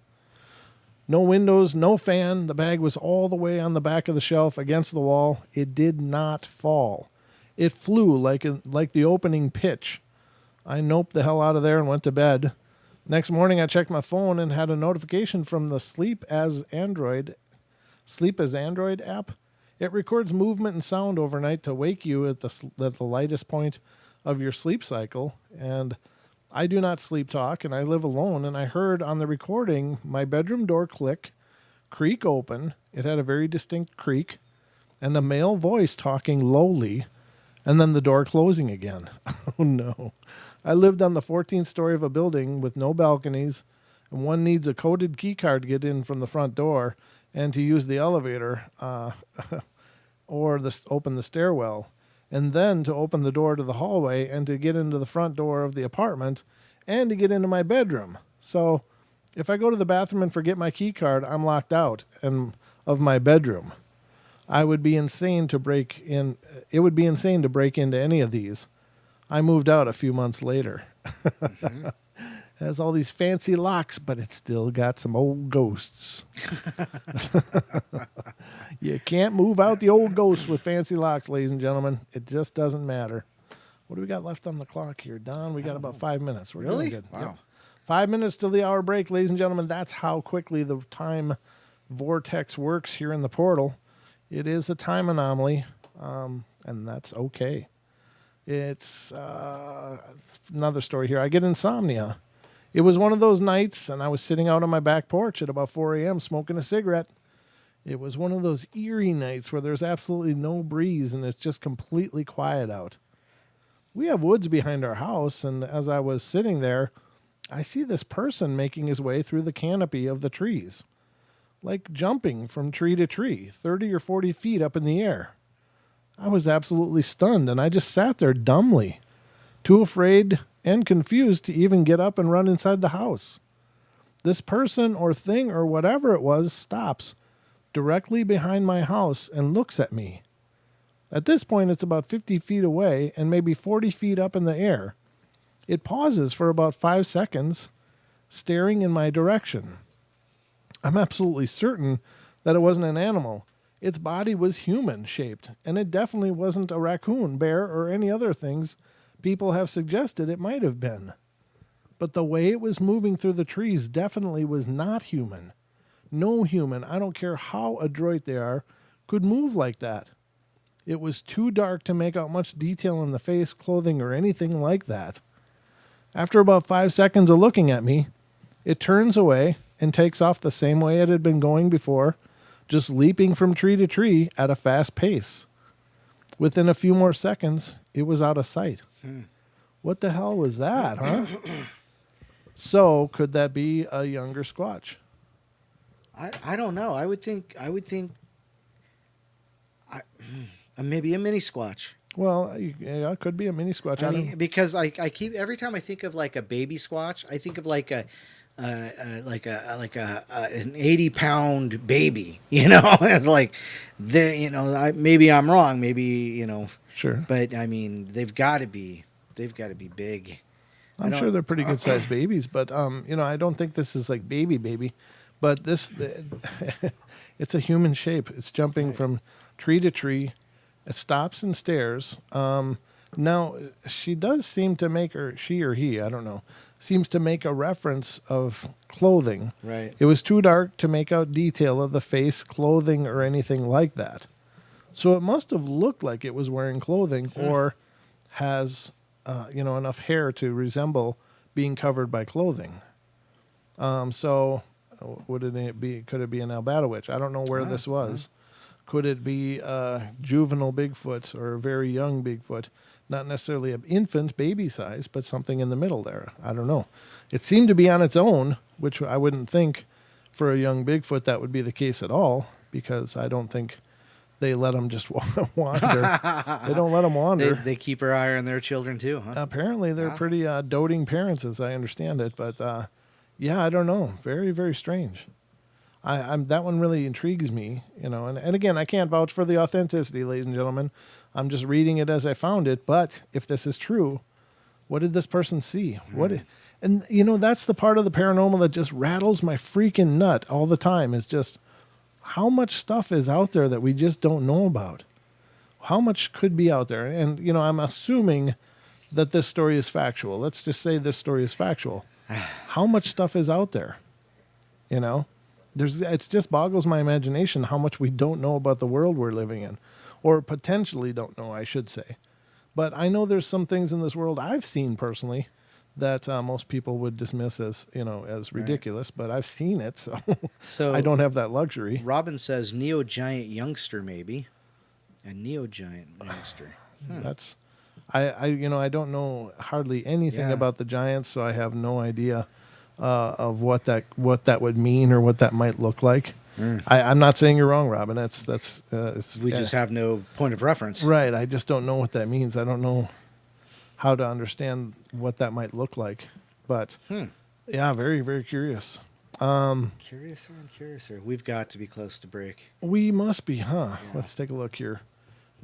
No windows, no fan. The bag was all the way on the back of the shelf against the wall. It did not fall. It flew like the opening pitch. I noped the hell out of there and went to bed. Next morning, I checked my phone and had a notification from the Sleep as Android app. It records movement and sound overnight to wake you at the lightest point of your sleep cycle. And I do not sleep talk, and I live alone. And I heard on the recording my bedroom door creak open. It had a very distinct creak, and a male voice talking lowly, and then the door closing again. Oh, no. I lived on the 14th story of a building with no balconies, and one needs a coded key card to get in from the front door. and to use the elevator or open the stairwell, and then to open the door to the hallway and to get into the front door of the apartment and to get into my bedroom. So if I go to the bathroom and forget my key card, I'm locked out of my bedroom. I would be insane to break in. It would be insane to break into any of these. I moved out a few months later. Mm-hmm. Has all these fancy locks, but it's still got some old ghosts. You can't move out the old ghosts with fancy locks, ladies and gentlemen. It just doesn't matter. What do we got left on the clock here, Don? We got about 5 minutes. We're Really? doing good. Wow. Yep. 5 minutes till the hour break, ladies and gentlemen. That's how quickly the time vortex works here in the portal. It is a time anomaly, and that's okay. It's another story here. I get insomnia. It was one of those nights, and I was sitting out on my back porch at about 4 a.m. smoking a cigarette. It was one of those eerie nights where there's absolutely no breeze, and it's just completely quiet out. We have woods behind our house, and as I was sitting there, I see this person making his way through the canopy of the trees, like jumping from tree to tree, 30 or 40 feet up in the air. I was absolutely stunned, and I just sat there dumbly, too afraid and confused to even get up and run inside the house. This person or thing or whatever it was stops directly behind my house and looks at me. At this point, it's about 50 feet away and maybe 40 feet up in the air. It pauses for about 5 seconds, staring in my direction. I'm absolutely certain that it wasn't an animal. Its body was human-shaped, and it definitely wasn't a raccoon, bear, or any other things people have suggested it might have been. But the way it was moving through the trees definitely was not human. No human, I don't care how adroit they are, could move like that. It was too dark to make out much detail in the face, clothing, or anything like that. After about 5 seconds of looking at me, it turns away and takes off the same way it had been going before, just leaping from tree to tree at a fast pace. Within a few more seconds, it was out of sight. What the hell was that, huh? So, could that be a younger Squatch? I don't know. I would think maybe a mini Squatch. Well, yeah, it could be a mini Squatch. I mean, because I keep every time I think of like a baby Squatch, I think of like an 80-pound baby. You know, it's like maybe I'm wrong. Maybe Sure. But I mean, they've got to be big. I'm sure they're pretty good sized babies, but I don't think this is like baby, but this it's a human shape. It's jumping from tree to tree. It stops and stares. Now she does seem to make she or he, I don't know, seems to make a reference of clothing. Right. It was too dark to make out detail of the face, clothing, or anything like that. So it must have looked like it was wearing clothing or has enough hair to resemble being covered by clothing. So could it be an Albatawitch? I don't know where this was. Could it be a juvenile Bigfoot or a very young Bigfoot? Not necessarily an infant, baby size, but something in the middle there. I don't know. It seemed to be on its own, which I wouldn't think for a young Bigfoot that would be the case at all, because I don't think they let them just wander. They don't let them wander. They keep her eye on their children too, huh? Apparently, they're pretty doting parents, as I understand it. But I don't know. Very, very strange. I'm that one really intrigues me, And again, I can't vouch for the authenticity, ladies and gentlemen. I'm just reading it as I found it. But if this is true, what did this person see? And that's the part of the paranormal that just rattles my freaking nut all the time. Is just how much stuff is out there that we just don't know about. How much could be out there? And I'm assuming that this story is factual. Let's just say this story is factual. How much stuff is out there? It just boggles my imagination how much we don't know about the world we're living in, or potentially don't know, I should say. But I know there's some things in this world I've seen personally that most people would dismiss as ridiculous, but I've seen it, so I don't have that luxury. Robin says neo-giant youngster, maybe. A neo-giant youngster. That's I don't know hardly anything about the giants, so I have no idea of what that would mean or what that might look like. I'm not saying you're wrong, Robin. It's, We just have no point of reference. right. I just don't know what that means. I don't know how to understand what that might look like. But yeah, very, very curious. Curiouser and curiouser. We've got to be close to break, We must be, huh? Yeah. Let's take a look here.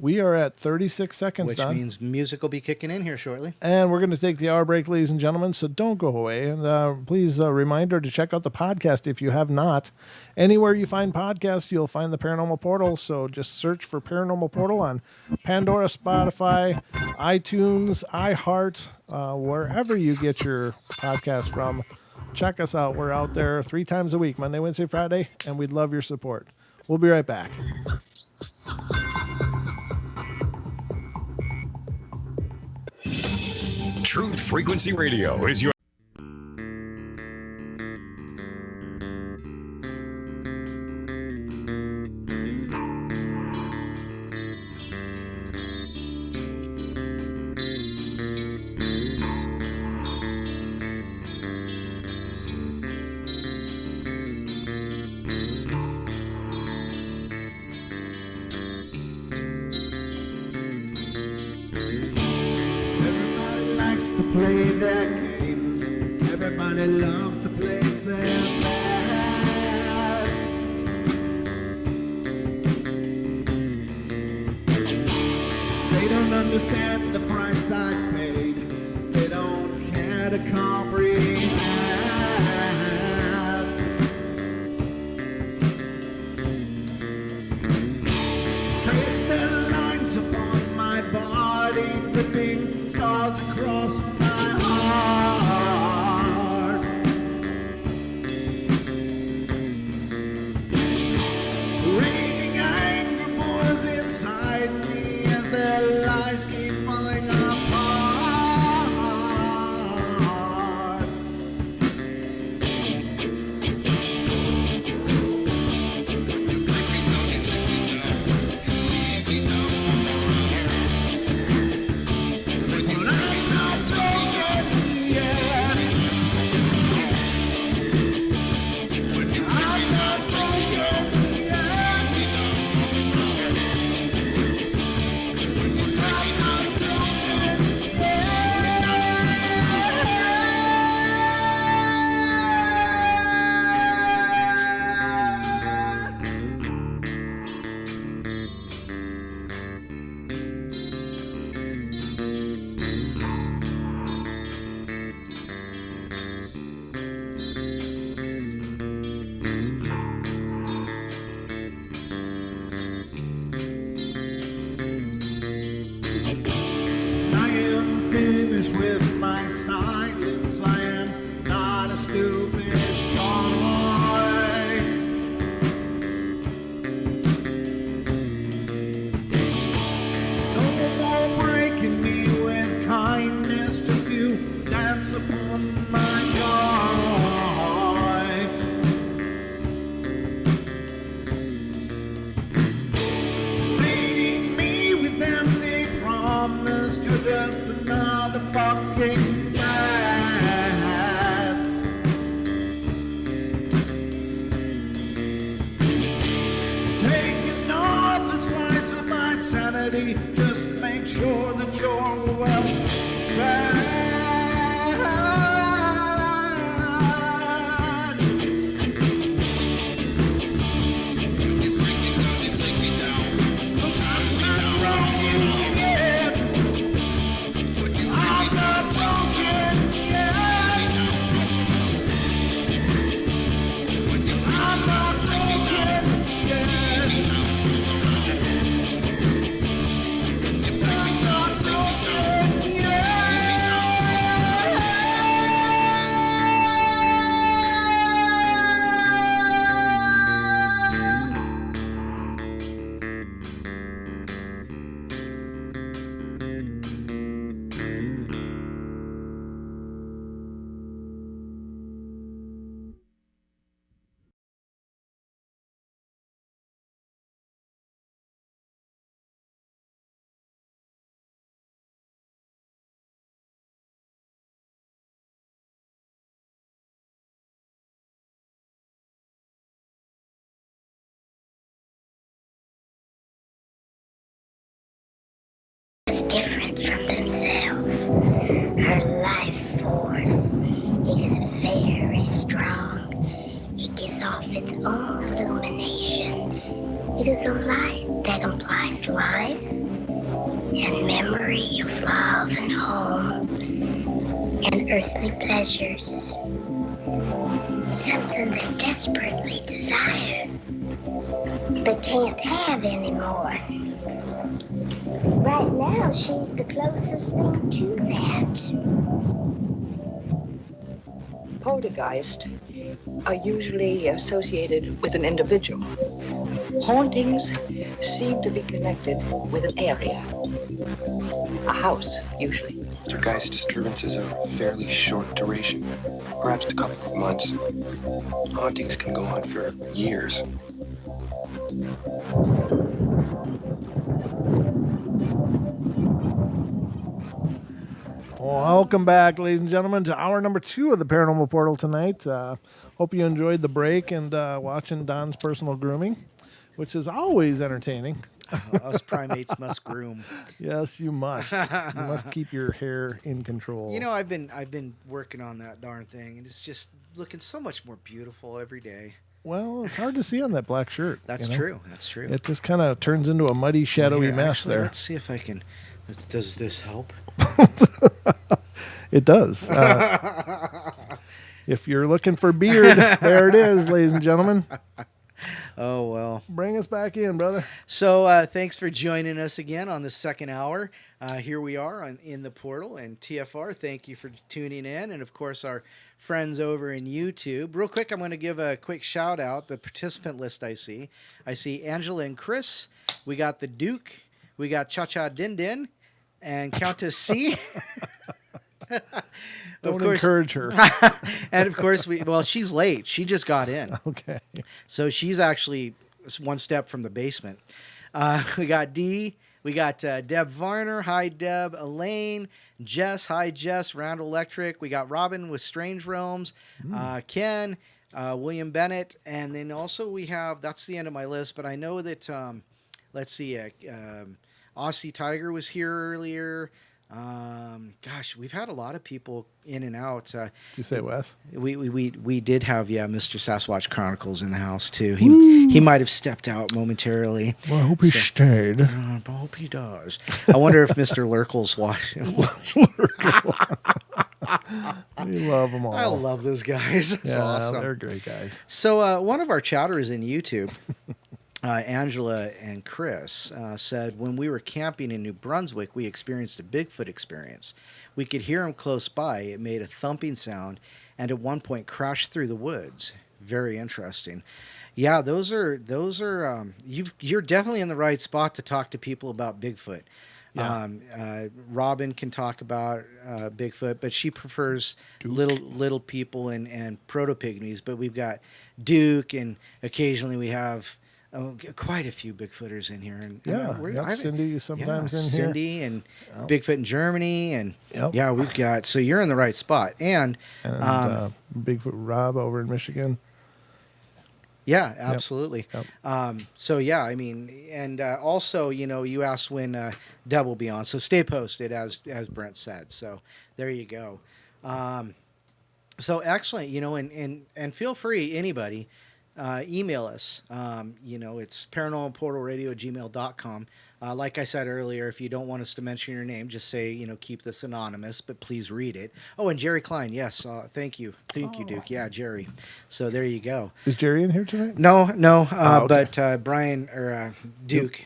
We are at 36 seconds, which Don. means music will be kicking in here shortly. And we're going to take the hour break, ladies and gentlemen, so don't go away. And please, a reminder to check out the podcast if you have not. Anywhere you find podcasts, you'll find the Paranormal Portal. So just search for Paranormal Portal on Pandora, Spotify, iTunes, iHeart, wherever you get your podcast from. Check us out. We're out there 3 times a week, Monday, Wednesday, Friday, and we'd love your support. We'll be right back. Truth Frequency Radio is your Everybody likes to play their games. Everybody loves to place their bets. They don't understand the price I paid. They don't care to comprehend. Trace their lines upon my body, ripping scars across my heart. Raging anger boils inside me as their lies keep falling apart. But I'm not broken yet. I'm not broken yet. I'm not broken yet. I am finished with my silence. I am not a stupid toy. No more breaking me with kindness, just you dance upon my joy. Leading me with empty promise, you're just another fucking mess. Taking off the slice of my sanity, just make sure that you're well fed. I'm not broken yet. I'm not broken different from themselves. Her life force, it is very strong. It gives off its own illumination. It is a light that implies life and memory of love and home and earthly pleasures. Something they desperately desire, but can't have anymore. Right now, she's the closest thing to that. Poltergeists are usually associated with an individual. Hauntings seem to be connected with an area. A house, usually. Poltergeist disturbances are fairly short duration, perhaps a couple of months. Hauntings can go on for years. Welcome back, ladies and gentlemen, to hour number 2 of the Paranormal Portal tonight. Hope you enjoyed the break and watching Don's personal grooming, which is always entertaining. Us primates must groom. Yes, you must. You must keep your hair in control. You know, I've been working on that darn thing, and it's just looking so much more beautiful every day. Well, it's hard to see on that black shirt. That's true. That's true. It just kind of turns into a muddy, shadowy Here, mess actually, there. Let's see if I can. Does this help? It does. If you're looking for beard, there it is, ladies and gentlemen. Oh, well. Bring us back in, brother. So thanks for joining us again on the second hour. Here we are in the portal and TFR. Thank you for tuning in. And, of course, our friends over in YouTube. Real quick, I'm going to give a quick shout out. The participant list I see Angela and Chris. We got the Duke. We got Cha-Cha Din Din and Countess C. Don't encourage her. And, of course, she's late. She just got in. Okay. So she's actually one step from the basement. We got Dee. We got Deb Varner. Hi, Deb. Elaine. Jess. Hi, Jess. Round Electric. We got Robin with Strange Realms. Ken. William Bennett. And then also we have, that's the end of my list, but I know that, let's see, Aussie Tiger was here earlier. Gosh, we've had a lot of people in and out. Did you say Wes? We did have Mr. Sasquatch Chronicles in the house too. He might have stepped out momentarily. Well, I hope he stayed. I hope he does. I wonder if Mr. Lurkel's watching. We love them all. I love those guys. That's awesome. They're great guys. So one of our chatters in YouTube, Angela and Chris, said, when we were camping in New Brunswick, we experienced a Bigfoot experience. We could hear him close by. It made a thumping sound and at one point crashed through the woods. Very interesting. Yeah, those are you're definitely in the right spot to talk to people about Bigfoot. Yeah. Robin can talk about Bigfoot, but she prefers little people and proto-pygmies. But we've got Duke, and occasionally we have quite a few Bigfooters in here. And Cindy sometimes in here. Cindy and Bigfoot in Germany, and we've got. So you're in the right spot, and Bigfoot Rob over in Michigan. Yeah, absolutely. Yep. So yeah, I mean, and also, you asked when Deb will be on, so stay posted as Brent said. So there you go. So excellent, and feel free, anybody, email us. It's paranormalportalradio@gmail.com. Like I said earlier, if you don't want us to mention your name, just say, keep this anonymous, but please read it. Oh, and Jerry Klein, yes, thank you. Thank you, Duke. Yeah, Jerry. So there you go. Is Jerry in here tonight? No, okay. But Brian, or Duke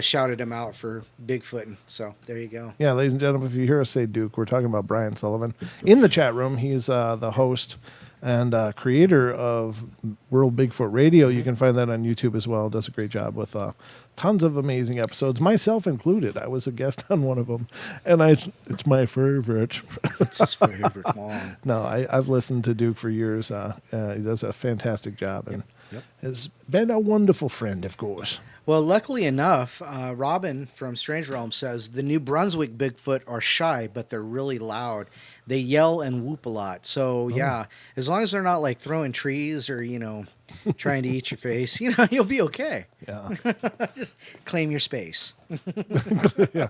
shouted him out for Bigfoot, so there you go. Yeah, ladies and gentlemen, if you hear us say Duke, we're talking about Brian Sullivan. In the chat room, he's the host and creator of World Bigfoot Radio. You can find that on YouTube as well. Does a great job with tons of amazing episodes, myself included. I was a guest on one of them, and it's my favorite. It's his favorite one. No, I've listened to Duke for years. He does a fantastic job, and has been a wonderful friend, of course. Well, luckily enough, Robin from Strange Realm says the New Brunswick Bigfoot are shy, but they're really loud. They yell and whoop a lot. So, yeah, as long as they're not like throwing trees or, trying to eat your face, you'll be okay. Yeah. Just claim your space. Yeah.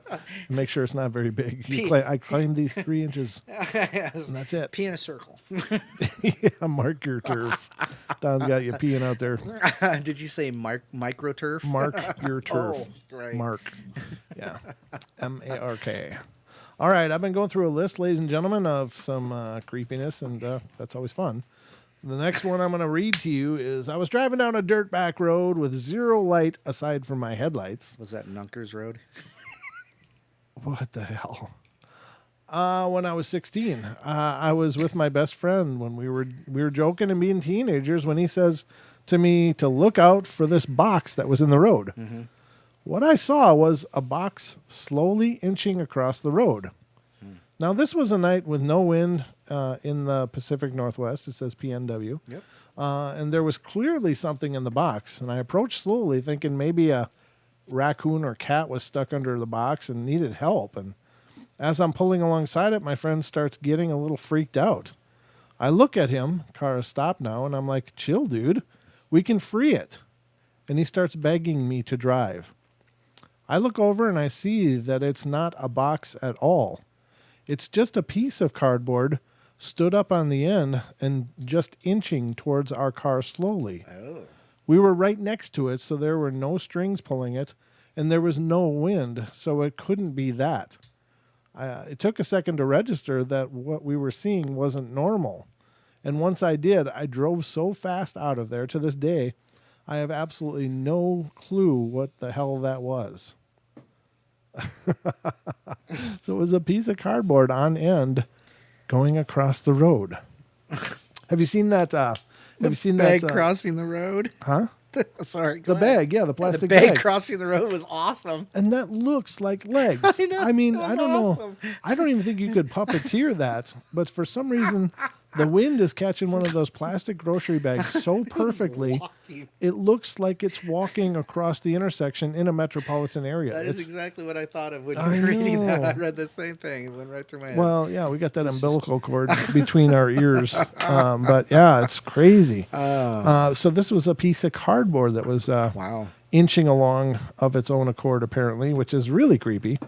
Make sure it's not very big. I claim these 3 inches, and that's it. Pee in a circle. Yeah, mark your turf. Don's got you peeing out there. Did you say micro turf? Mark your turf. Oh, right. Mark. Yeah. MARK. All right, I've been going through a list, ladies and gentlemen, of some creepiness, and that's always fun. The next one I'm going to read to you is, I was driving down a dirt back road with zero light aside from my headlights. Was that Nunkers Road? What the hell? When I was 16, I was with my best friend when we were joking and being teenagers when he says to me to look out for this box that was in the road. Mm-hmm. What I saw was a box slowly inching across the road. Now, this was a night with no wind in the Pacific Northwest. It says PNW. Yep. And there was clearly something in the box. And I approached slowly, thinking maybe a raccoon or cat was stuck under the box and needed help. And as I'm pulling alongside it, my friend starts getting a little freaked out. I look at him, car has stopped now, and I'm like, chill, dude. We can free it. And he starts begging me to drive. I look over and I see that it's not a box at all. It's just a piece of cardboard stood up on the end and just inching towards our car slowly. Oh. We were right next to it, so there were no strings pulling it, and there was no wind, so it couldn't be that. It took a second to register that what we were seeing wasn't normal. And once I did, I drove so fast out of there. To this day, I have absolutely no clue what the hell that was. So it was a piece of cardboard on end going across the road. Have you seen that? Bag crossing the road? Huh? Sorry. The bag, yeah, the plastic the bag bag. crossing the road was awesome. And that looks like legs. I know, I mean, that was I don't know. awesome. I don't even think you could puppeteer that. But for some reason, the wind is catching one of those plastic grocery bags so perfectly, it looks like it's walking across the intersection in a metropolitan area. That is exactly what I thought of when you were reading that. I read the same thing. It went right through my head. Well, yeah, we got that umbilical cord between our ears. But yeah, it's crazy. So this was a piece of cardboard that was wow. inching along of its own accord, apparently, which is really creepy.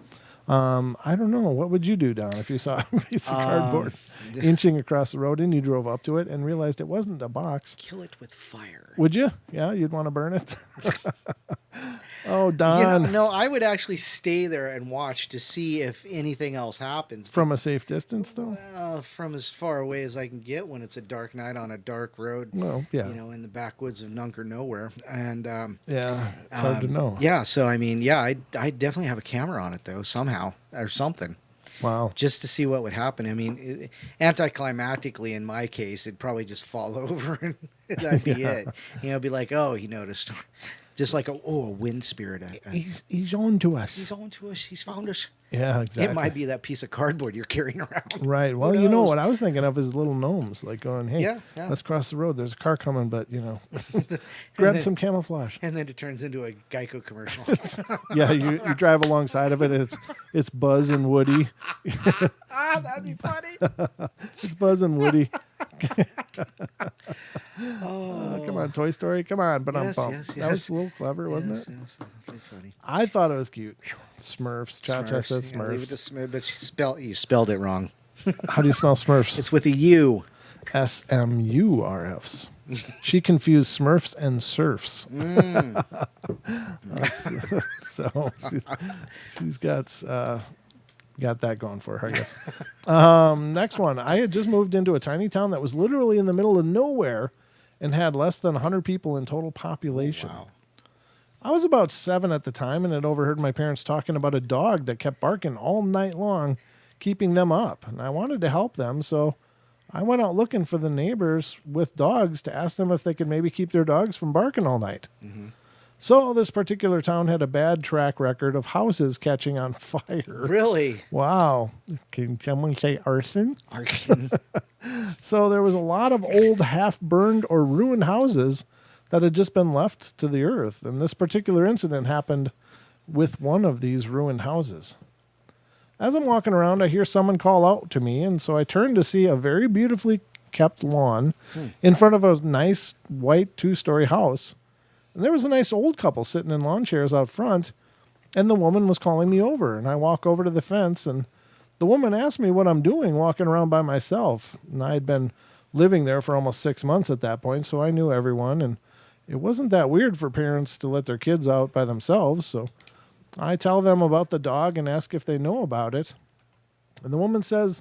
I don't know. What would you do, Don, if you saw a piece of cardboard inching across the road and you drove up to it and realized it wasn't a box? Kill it with fire. Would you? Yeah, you'd want to burn it? Oh, Don. No, I would actually stay there and watch to see if anything else happens. From a safe distance, though? Well, from as far away as I can get when it's a dark night on a dark road. Well, yeah. In the backwoods of Nunker nowhere. And yeah, it's hard to know. Yeah, so I mean, yeah, I'd definitely have a camera on it though, somehow or something. Wow. Just to see what would happen. I mean, anticlimactically in my case, it'd probably just fall over and that'd be it. Be like, oh, he noticed. Just like a wind spirit. He's on to us. He's on to us. He's found us. Yeah, exactly. It might be that piece of cardboard you're carrying around. Right. Well, you know what I was thinking of is little gnomes, like going, hey, yeah. let's cross the road. There's a car coming, but, grab some camouflage. And then it turns into a Geico commercial. Yeah, you drive alongside of it, and it's Buzz and Woody. That'd be funny. It's Buzz and Woody. Come on, Toy Story. Come on. But yes. That was a little clever, wasn't it? Yes, pretty funny. I thought it was cute. Smurfs. Cha-Cha says Yeah, leave it to Smurfs. but you spelled it wrong. How do you spell Smurfs? It's with a U. SMURFs. She confused Smurfs and surfs. So she's got that going for her, I guess. Next one. I had just moved into a tiny town that was literally in the middle of nowhere and had less than 100 people in total population. Wow. I was about 7 at the time and had overheard my parents talking about a dog that kept barking all night long, keeping them up. And I wanted to help them, so I went out looking for the neighbors with dogs to ask them if they could maybe keep their dogs from barking all night. Mm-hmm. So this particular town had a bad track record of houses catching on fire. Really? Wow. Can someone say arson? Arson. So there was a lot of old half-burned or ruined houses that had just been left to the earth. And this particular incident happened with one of these ruined houses. As I'm walking around, I hear someone call out to me, and so I turn to see a very beautifully kept lawn in front of a nice white 2-story house. And there was a nice old couple sitting in lawn chairs out front, and the woman was calling me over. And I walk over to the fence, and the woman asked me what I'm doing walking around by myself. And I had been living there for almost 6 months at that point, so I knew everyone, and it wasn't that weird for parents to let their kids out by themselves. So I tell them about the dog and ask if they know about it. And the woman says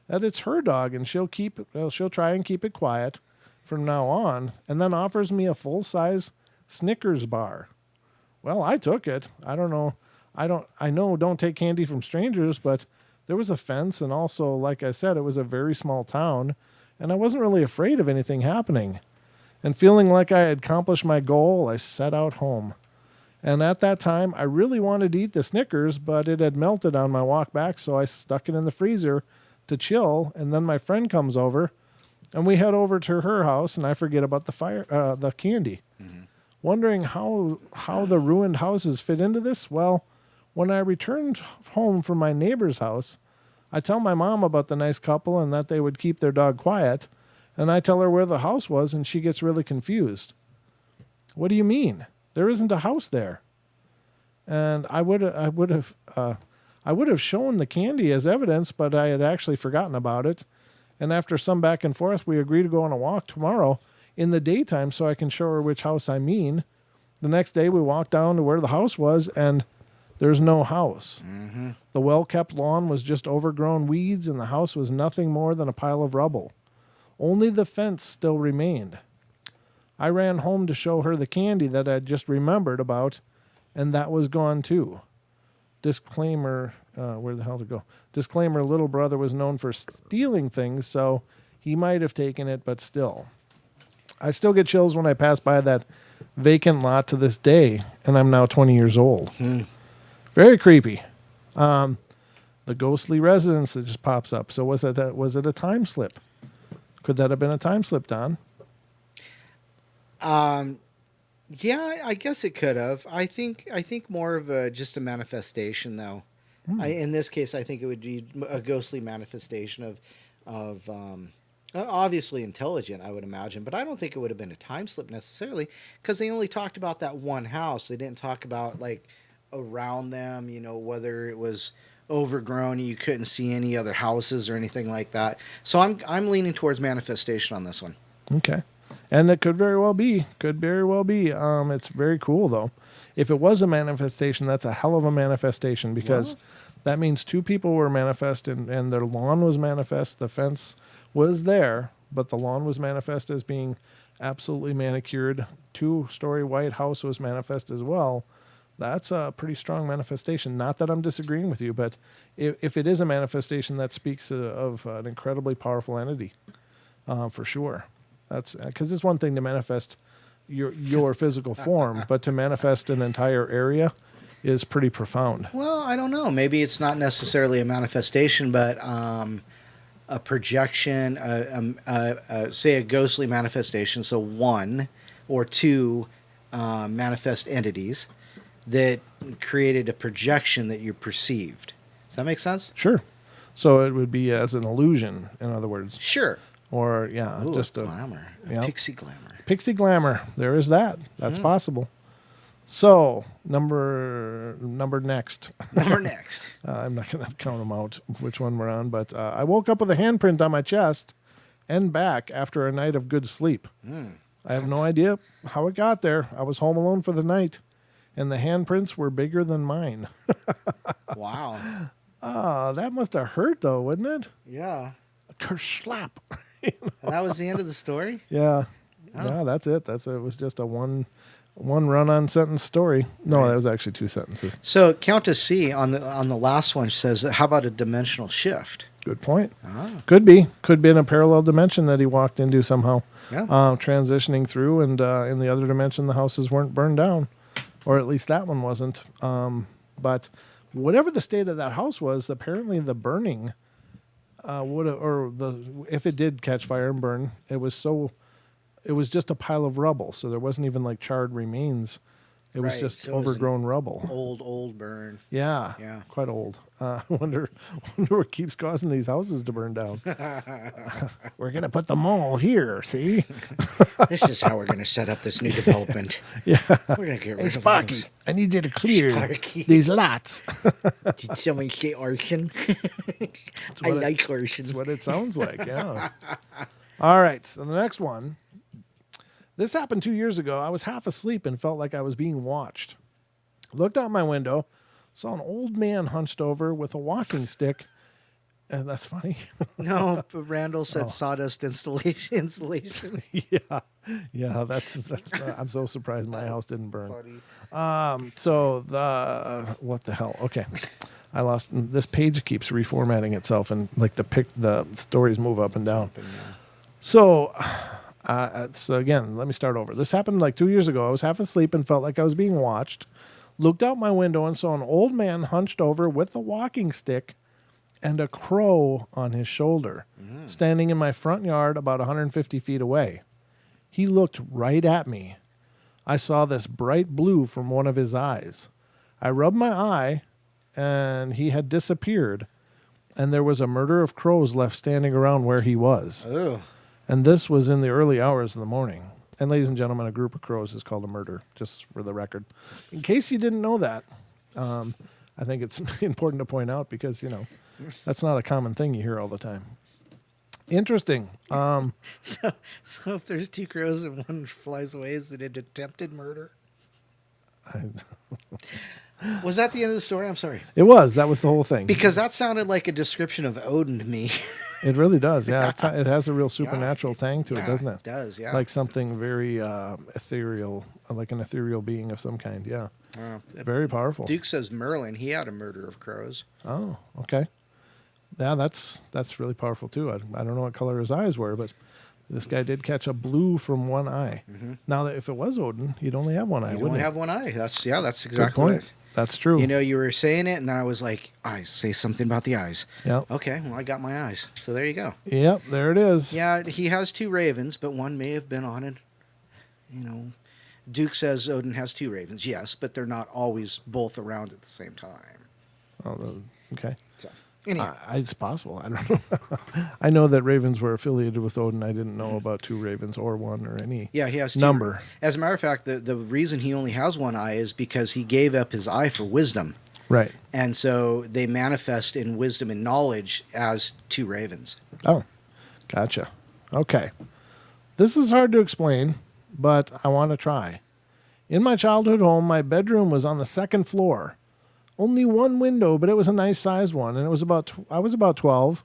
that it's her dog, and she'll try and keep it quiet from now on, and then offers me a full-size Snickers bar. Well, I took it. I know don't take candy from strangers, but there was a fence, and also, like I said, it was a very small town, and I wasn't really afraid of anything happening. And feeling like I had accomplished my goal, I set out home. And at that time, I really wanted to eat the Snickers, but it had melted on my walk back, so I stuck it in the freezer to chill. And then my friend comes over, and we head over to her house, and I forget about the candy. Wondering how the ruined houses fit into this. Well, when I returned home from my neighbor's house, I tell my mom about the nice couple and that they would keep their dog quiet, and I tell her where the house was, and she gets really confused. What do you mean? There isn't a house there. And I would have shown the candy as evidence, but I had actually forgotten about it. And after some back and forth, we agreed to go on a walk tomorrow in the daytime so I can show her which house I mean. The next day we walked down to where the house was, and there's no house. The well-kept lawn was just overgrown weeds, and the house was nothing more than a pile of rubble. Only the fence still remained. I ran home to show her the candy that I'd just remembered about, and that was gone too. Disclaimer, where the hell to go? Disclaimer, little brother was known for stealing things, so he might have taken it, but still. I still get chills when I pass by that vacant lot to this day, and I'm now 20 years old. Very creepy. The ghostly residence that just pops up. So was it a time slip? Could that have been a time slip, Don? Yeah, I guess it could have. I think more of just a manifestation, though. In this case, I think it would be a ghostly manifestation of obviously intelligent, I would imagine, but I don't think it would have been a time slip necessarily, because they only talked about that one house. They didn't talk about like around them, whether it was overgrown, you couldn't see any other houses or anything like that. So I'm leaning towards manifestation on this one. Okay. And it could very well be. It's very cool, though. If it was a manifestation, that's a hell of a manifestation, because that means two people were manifest and their lawn was manifest. The fence was there, but the lawn was manifest as being absolutely manicured. 2-story white house was manifest as well. That's a pretty strong manifestation. Not that I'm disagreeing with you, but if it is a manifestation, that speaks of an incredibly powerful entity, for sure. That's because it's one thing to manifest your physical form, but to manifest an entire area is pretty profound. Well, I don't know. Maybe it's not necessarily a manifestation, but a projection, say a ghostly manifestation. So 1 or 2 manifest entities that created a projection that you perceived. Does that make sense? Sure. So it would be as an illusion, in other words. Sure. Or, just a glamour. Pixie glamour. Pixie glamour. There is that. That's possible. So, number next. Number next. I'm not going to count them out, which one we're on, but I woke up with a handprint on my chest and back after a night of good sleep. I have no idea how it got there. I was home alone for the night, and the handprints were bigger than mine. Wow. That must have hurt, though, wouldn't it? Yeah. Kerslap. And that was the end of the story? Yeah. Oh. Yeah, that's it. It was just a one run-on sentence story. No, that was actually 2 sentences. So Countess C on the last one says, how about a dimensional shift? Good point. Could be in a parallel dimension that he walked into somehow. Yeah. Transitioning through, and in the other dimension, the houses weren't burned down, or at least that one wasn't. But whatever the state of that house was, apparently the burning if it did catch fire and burn, it was so it was just a pile of rubble. So there wasn't even like charred remains. It was Right, just so it was an overgrown rubble. Old burn. Yeah. Yeah. Quite old. I wonder what keeps causing these houses to burn down. We're going to put the mall here, see? This is how we're going to set up this new development. Yeah. We're going to get rid Hey, of Sparky, those. I need you to clear Sparky. these lots. Did someone say arson? I what like arson. That's what it sounds like, yeah. All right, so the next one. This happened 2 years ago. I was half asleep and felt like I was being watched. Looked out my window, saw an old man hunched over with a walking stick. And that's funny. No, but Randall said sawdust installation. Yeah, that's I'm so surprised my house didn't burn. Funny. So what the hell? Okay. I lost this page keeps reformatting itself and like the stories move up and down. So again, let me start over. This happened like 2 years ago. I was half asleep and felt like I was being watched. Looked out my window and saw an old man hunched over with a walking stick and a crow on his shoulder, standing in my front yard about 150 feet away. He looked right at me. I saw this bright blue from one of his eyes. I rubbed my eye, and he had disappeared, and there was a murder of crows left standing around where he was. Oh. And this was in the early hours of the morning. And ladies and gentlemen, a group of crows is called a murder, just for the record. In case you didn't know that, I think it's important to point out because, that's not a common thing you hear all the time. Interesting. So if there's two crows and one flies away, is it an attempted murder? Was that the end of the story? I'm sorry. It was. That was the whole thing. Because that sounded like a description of Odin to me. It really does. Yeah, it has a real supernatural tang to it, doesn't it? It does, yeah. Like something very ethereal, like an ethereal being of some kind. Yeah. Very powerful. Duke says Merlin, he had a murder of crows. Oh, okay. Yeah, that's really powerful too. I don't know what color his eyes were, but this guy did catch a blue from one eye. Mm-hmm. Now, that if it was Odin, he'd only have one eye, wouldn't he? Only have one eye. That's exactly Good point. it. That's true. You were saying it, and then I was like, eyes. Say something about the eyes. Yep. Okay, well, I got my eyes. So there you go. Yep, there it is. Yeah, he has two ravens, but one may have been on it. Duke says Odin has two ravens. Yes, but they're not always both around at the same time. Oh, okay. So, anyway. It's possible. I don't know. I know that ravens were affiliated with Odin. I didn't know about two ravens or one or any he has two. Number. As a matter of fact, the reason he only has one eye is because he gave up his eye for wisdom. Right. And so they manifest in wisdom and knowledge as two ravens. Oh, gotcha. Okay. This is hard to explain, but I want to try. In my childhood home, my bedroom was on the second floor. Only one window, but it was a nice sized one, and I was about 12,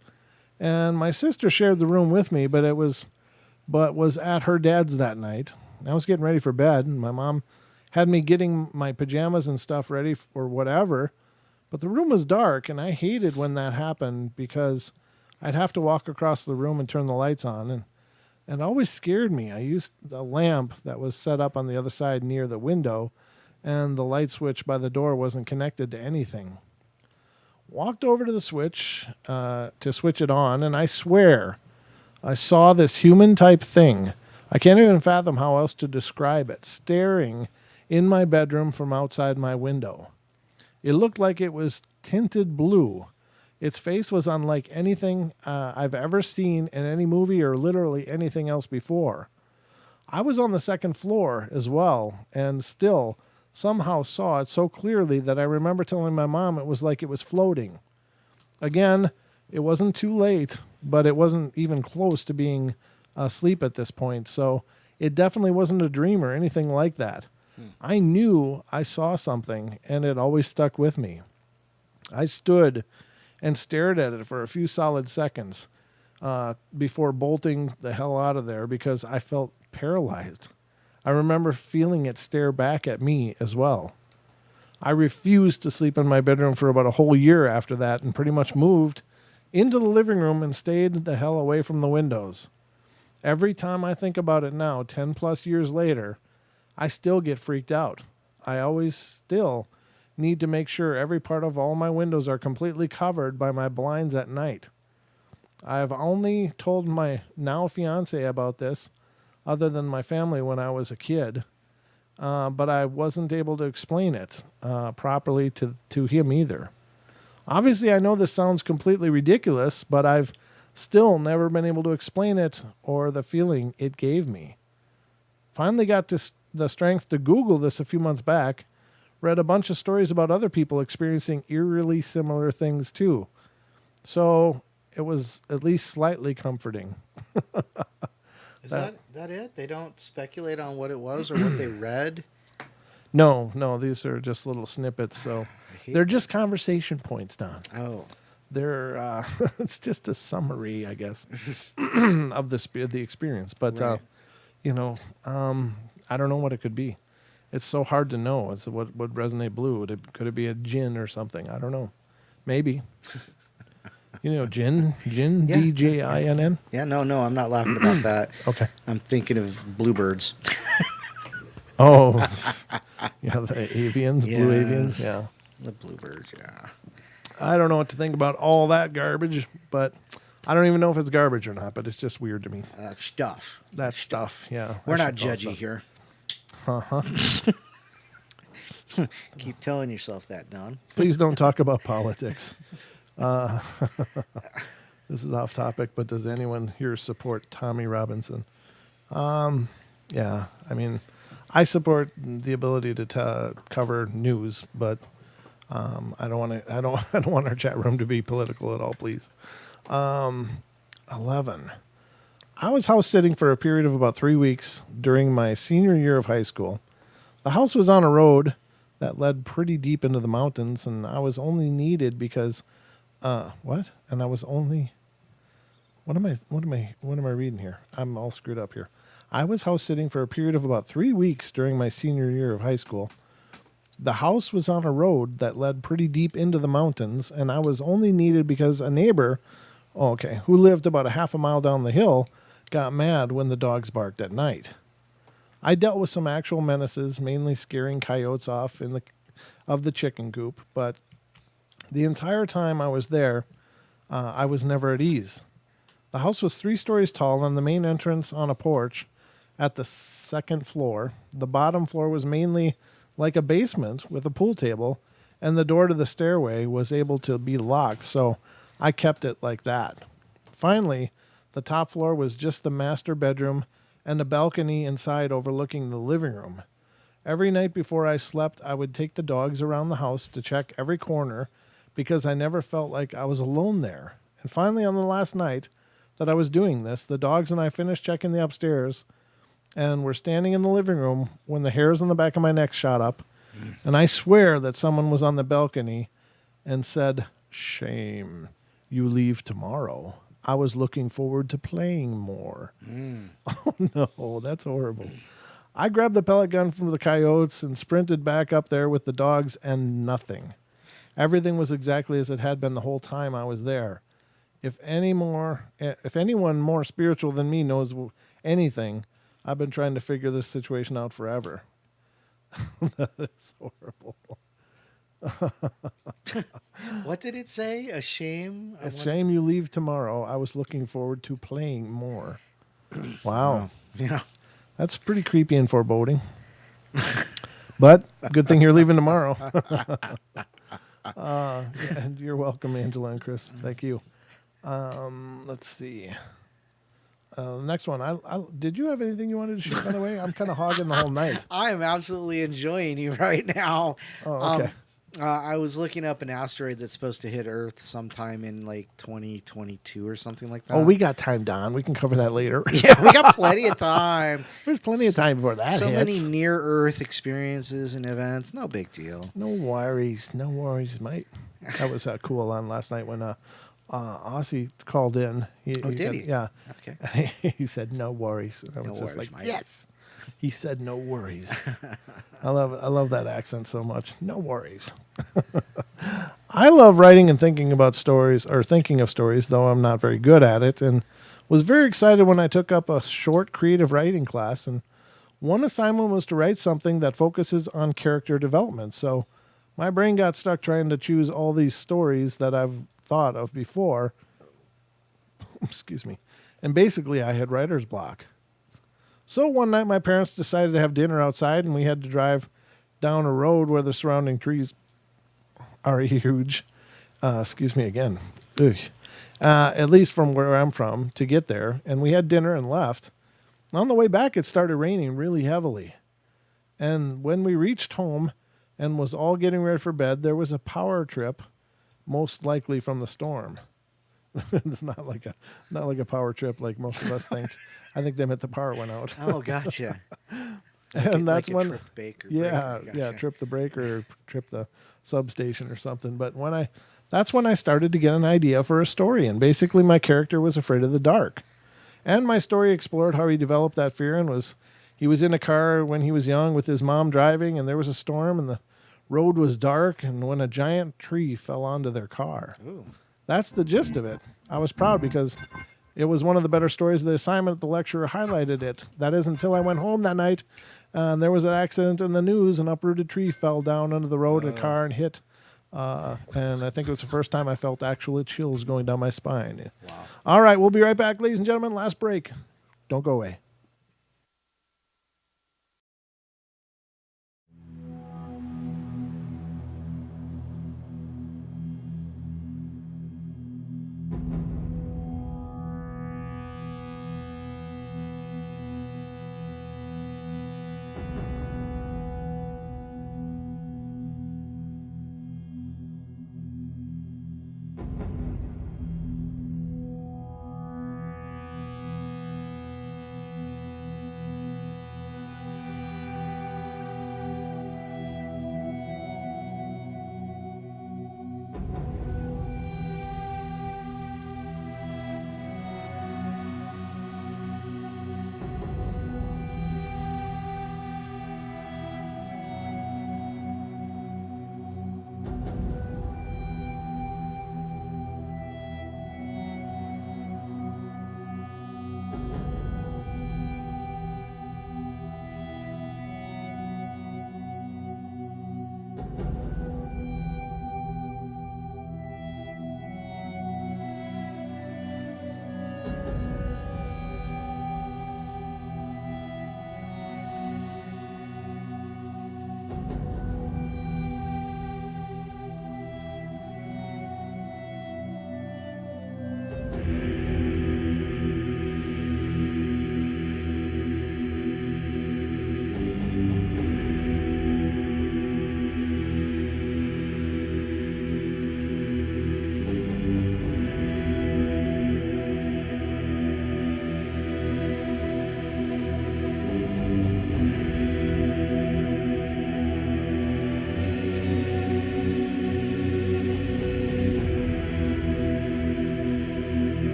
and my sister shared the room with me, but was at her dad's that night. I was getting ready for bed, and my mom had me getting my pajamas and stuff ready for whatever, but the room was dark, and I hated when that happened because I'd have to walk across the room and turn the lights on, and it always scared me. I used a lamp that was set up on the other side near the window, and the light switch by the door wasn't connected to anything. Walked over to the switch to switch it on, and I swear I saw this human-type thing. I can't even fathom how else to describe it, staring in my bedroom from outside my window. It looked like it was tinted blue. Its face was unlike anything I've ever seen in any movie or literally anything else before. I was on the second floor as well, and still somehow saw it so clearly that I remember telling my mom it was like it was floating. Again, it wasn't too late, but it wasn't even close to being asleep at this point, so it definitely wasn't a dream or anything like that. I knew I saw something, and it always stuck with me. I stood and stared at it for a few solid seconds before bolting the hell out of there because I felt paralyzed. I remember feeling it stare back at me as well. I refused to sleep in my bedroom for about a whole year after that and pretty much moved into the living room and stayed the hell away from the windows. Every time I think about it now, 10 plus years later, I still get freaked out. I always still need to make sure every part of all my windows are completely covered by my blinds at night. I have only told my now fiance about this other than my family when I was a kid. But I wasn't able to explain it properly to him either. Obviously, I know this sounds completely ridiculous, but I've still never been able to explain it or the feeling it gave me. Finally got the strength to Google this a few months back, read a bunch of stories about other people experiencing eerily similar things too. So it was at least slightly comforting. Is that it? They don't speculate on what it was or what they read? No, these are just little snippets. So they're that. just conversation points, Don. Oh. They're it's just a summary, I guess, of the experience. But Right. I don't know what it could be. It's so hard to know. It's what would resonate blue. Could it be a djinn or something? I don't know. Maybe. Jinn, Yeah. DJINN. Yeah, no, I'm not laughing about that. Okay. I'm thinking of bluebirds. Oh, yeah, the avians, blue Yes. avians. Yeah. The bluebirds, yeah. I don't know what to think about all that garbage, but I don't even know if it's garbage or not, but it's just weird to me. Stuff. That stuff, yeah. We're I not should call judgy stuff. here. Uh-huh. Keep telling yourself that, Don. Please don't talk about politics. This is off topic, but does anyone here support Tommy Robinson? Yeah, I mean, I support the ability to cover news, but I don't want to. I don't want our chat room to be political at all, please. 11. I was house sitting for a period of about 3 weeks during my senior year of high school. The house was on a road that led pretty deep into the mountains, and I was only needed because, what? And I was only, what am I reading here? I'm all screwed up here. I was house sitting for a period of about 3 weeks during my senior year of high school. The house was on a road that led pretty deep into the mountains, and I was only needed because a neighbor, who lived about a half a mile down the hill, got mad when the dogs barked at night. I dealt with some actual menaces, mainly scaring coyotes off of the chicken coop, but the entire time I was there, I was never at ease. The house was 3 stories tall, and the main entrance on a porch at the second floor. The bottom floor was mainly like a basement with a pool table, and the door to the stairway was able to be locked, so I kept it like that. Finally, the top floor was just the master bedroom and a balcony inside overlooking the living room. Every night before I slept, I would take the dogs around the house to check every corner because I never felt like I was alone there. And finally, on the last night that I was doing this, the dogs and I finished checking the upstairs and were standing in the living room when the hairs on the back of my neck shot up. And I swear that someone was on the balcony and said, "Shame, you leave tomorrow. I was looking forward to playing more." Oh, no, that's horrible. I grabbed the pellet gun from the coyotes and sprinted back up there with the dogs, and nothing. Everything was exactly as it had been the whole time I was there. If anyone more spiritual than me knows anything, I've been trying to figure this situation out forever. That is horrible. What did it say? A shame? A shame you leave tomorrow. I was looking forward to playing more. Wow. Yeah. That's pretty creepy and foreboding. But good thing you're leaving tomorrow. And you're welcome, Angela and Chris. Thank you. Let's see. The next one. Did you have anything you wanted to share, by the way? I'm kind of hogging the whole night. I am absolutely enjoying you right now. Oh, okay. I was looking up an asteroid that's supposed to hit Earth sometime in like 2022 or something like that. Oh, we got time, Don. We can cover that later. Yeah, we got plenty of time. There's plenty of time before that So hits. many near-Earth experiences and events. No big deal. No worries, mate. That was cool on last night when Aussie called in. Did he? Yeah. Okay. He said no worries. And I was No just worries, like, mate. yes. He said no worries. I love that accent so much. No worries. I love writing and thinking of stories, though I'm not very good at it, and was very excited when I took up a short creative writing class, and one assignment was to write something that focuses on character development. So my brain got stuck trying to choose all these stories that I've thought of before. Excuse me. And basically I had writer's block. So one night my parents decided to have dinner outside, and we had to drive down a road where the surrounding trees are huge. Excuse me again. Ugh. At least from where I'm from, to get there. And we had dinner and left. On the way back, it started raining really heavily. And when we reached home and was all getting ready for bed, there was a power trip, most likely from the storm. It's not like a power trip like most of us think. I think they meant the power went out. Oh, gotcha. And that's like when, trip breaker. yeah, Gotcha. yeah, trip the breaker, or trip the substation or something. But that's when I started to get an idea for a story. And basically my character was afraid of the dark. And my story explored how he developed that fear, and he was in a car when he was young with his mom driving, and there was a storm and the road was dark, and when a giant tree fell onto their car. Ooh. That's the gist of it. I was proud because it was one of the better stories of the assignment. The lecturer highlighted it. That is until I went home that night, and there was an accident in the news. An uprooted tree fell down under the road in a car and hit. And I think it was the first time I felt actual chills going down my spine. Wow. All right, we'll be right back, ladies and gentlemen. Last break. Don't go away.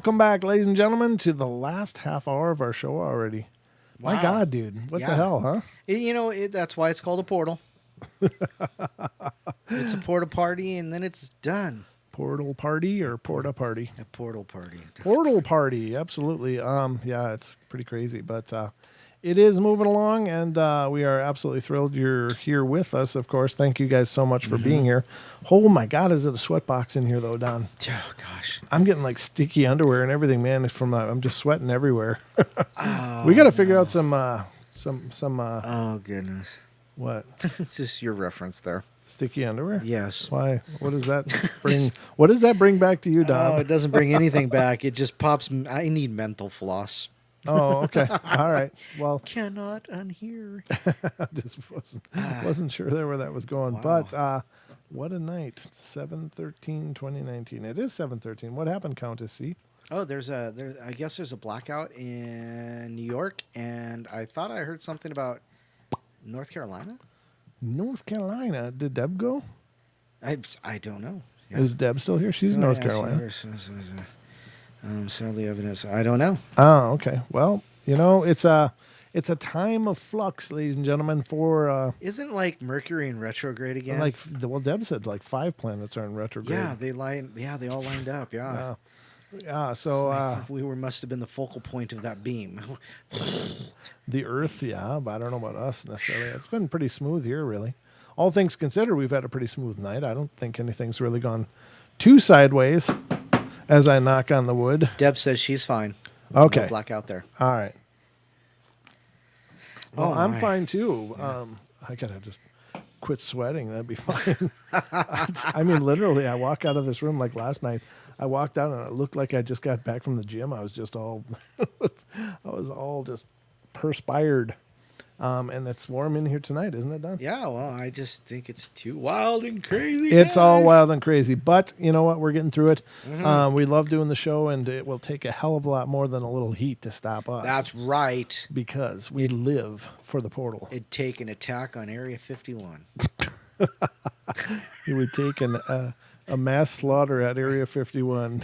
Welcome back, ladies and gentlemen, to the last half hour of our show already. My Wow. God, dude. What the Yeah. hell, huh? That's why it's called a portal. It's a porta party, and then it's done. Portal party or porta party? A portal party. Portal party, absolutely. Yeah, it's pretty crazy, but it is moving along, and we are absolutely thrilled you're here with us. Of course, thank you guys so much for being here. Oh my God, is it a sweat box in here though, Don? Oh gosh. I'm getting like sticky underwear and everything, man. It's from I'm just sweating everywhere. We got to figure out some. Oh goodness. What? It's just your reference there. Sticky underwear? Yes. Why? What does that bring? What does that bring back to you, Don? Oh, it doesn't bring anything back. It just pops. I need mental floss. Oh, okay. All right. Well, Cannot unhear. just wasn't sure there where that was going. Wow. But what a night. 7/13/2019. It is 7/13. What happened, Countess C? Oh, I guess there's a blackout in New York, and I thought I heard something about North Carolina. North Carolina. Did Deb go? I don't know. Yeah. Is Deb still here? She's in North Carolina. Sadly evidence. I don't know. Oh, okay. Well, it's a time of flux, ladies and gentlemen. For Isn't like Mercury in retrograde again? Deb said like 5 planets are in retrograde. yeah, they all lined up. Yeah. Yeah. So We must have been the focal point of that beam. the Earth, yeah, but I don't know about us necessarily. It's been pretty smooth here, really. All things considered, we've had a pretty smooth night. I don't think anything's really gone too sideways. As I knock on the wood. Deb says she's fine. Okay. No blackout there. All right. Well, I'm right. fine too. I gotta just quit sweating. That'd be fine. I mean, literally, I walk out of this room like last night. I walked out and it looked like I just got back from the gym. I was just all, just perspired. And it's warm in here tonight, isn't it, Don? Yeah, well, I just think it's too wild and crazy. It's all guys. wild and crazy, but you know what? We're getting through it. Mm-hmm. We love doing the show, and it will take a hell of a lot more than a little heat to stop us. That's right. Because we live for the portal. It'd take an attack on Area 51. It would take a mass slaughter at Area 51.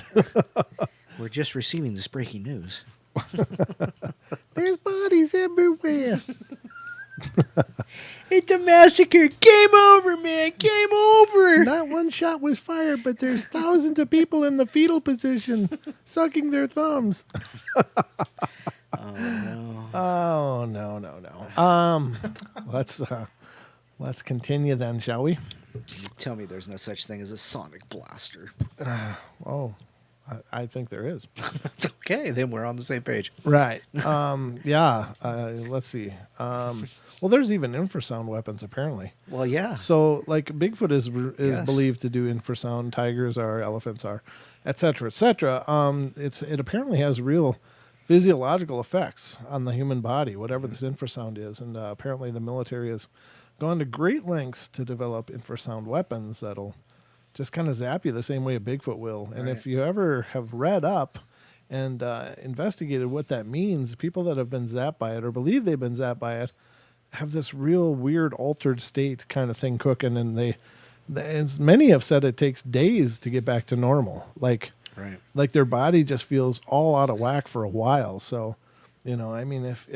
We're just receiving this breaking news. There's bodies everywhere. It's a massacre. Game over, man. Game over. Not one shot was fired, but there's thousands of people in the fetal position sucking their thumbs. Oh, no. Let's continue then, shall we? You tell me there's no such thing as a sonic blaster. Oh, I think there is. Okay, then we're on the same page. Right. Yeah. Let's see. Well, there's even infrasound weapons, apparently. Well, yeah. So, like, Bigfoot is Yes. believed to do infrasound. Tigers are, elephants are, et cetera, et cetera. It apparently has real physiological effects on the human body, whatever this infrasound is. And apparently the military has gone to great lengths to develop infrasound weapons that'll just kind of zap you the same way a Bigfoot will. And Right. if you ever have read up and investigated what that means, people that have been zapped by it or believe they've been zapped by it have this real weird altered state kind of thing cooking, and and many have said it takes days to get back to normal. Like their body just feels all out of whack for a while. So, I mean, if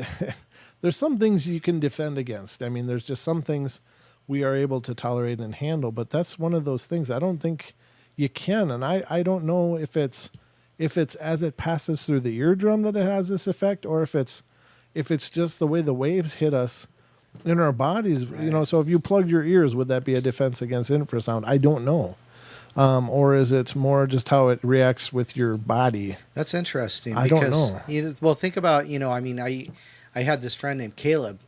there's some things you can defend against. I mean, there's just some things we are able to tolerate and handle, but that's one of those things I don't think you can. And I don't know if it's as it passes through the eardrum that it has this effect, or if it's just the way the waves hit us in our bodies. Right. So if you plugged your ears, would that be a defense against infrasound? I don't know. Or is it more just how it reacts with your body? That's interesting. I don't know. Well, think about, I mean, I had this friend named Caleb.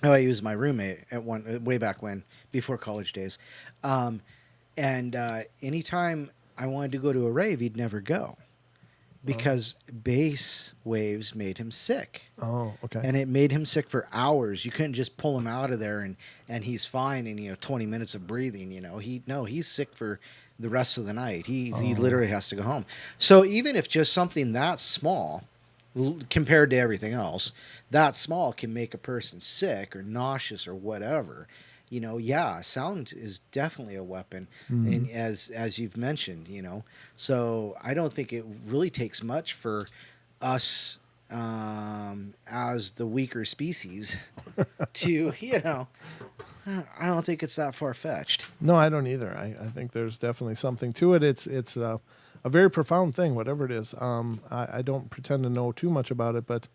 Oh, he was my roommate way back when, before college days. And anytime I wanted to go to a rave, he'd never go because bass waves made him sick. Oh, okay. And it made him sick for hours. You couldn't just pull him out of there and he's fine in 20 minutes of breathing. He's sick for the rest of the night. He literally has to go home. So even if just something that small, compared to everything else, that small can make a person sick or nauseous or whatever. yeah, sound is definitely a weapon, and as you've mentioned, so I don't think it really takes much for us, as the weaker species, to I don't think it's that far fetched. No, I don't either. I think there's definitely something to it. It's a very profound thing, whatever it is. I don't pretend to know too much about it, but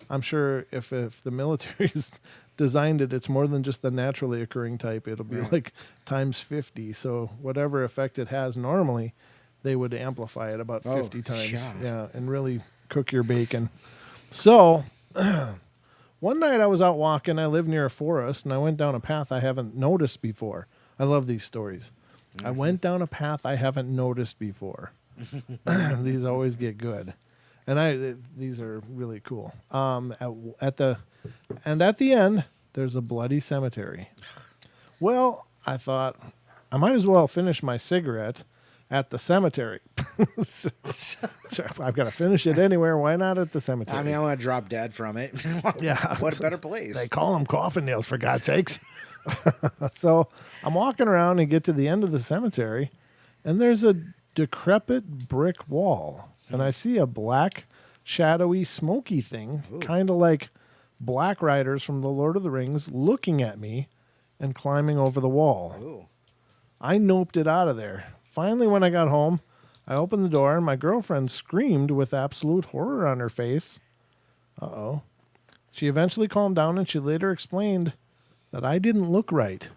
I'm sure if the military's designed it, it's more than just the naturally occurring type. It'll be like times 50. So whatever effect it has normally, they would amplify it about 50 times. Yeah, and really cook your bacon. So one night I was out walking. I live near a forest, and I went down a path I haven't noticed before. I love these stories. I went down a path I haven't noticed before. These always get good, and these are really cool. At the end, there's a bloody cemetery. Well, I thought I might as well finish my cigarette at the cemetery. I've got to finish it anywhere. Why not at the cemetery? I mean, I want to drop dead from it. Yeah. What a better place. They call them coffin nails, for God's sakes. So I'm walking around and get to the end of the cemetery, and there's a decrepit brick wall. And I see a black, shadowy, smoky thing, kind of like Black Riders from The Lord of the Rings, looking at me and climbing over the wall. Ooh. I noped it out of there. Finally, when I got home, I opened the door, and my girlfriend screamed with absolute horror on her face. Uh-oh. She eventually calmed down, and she later explained that I didn't look right.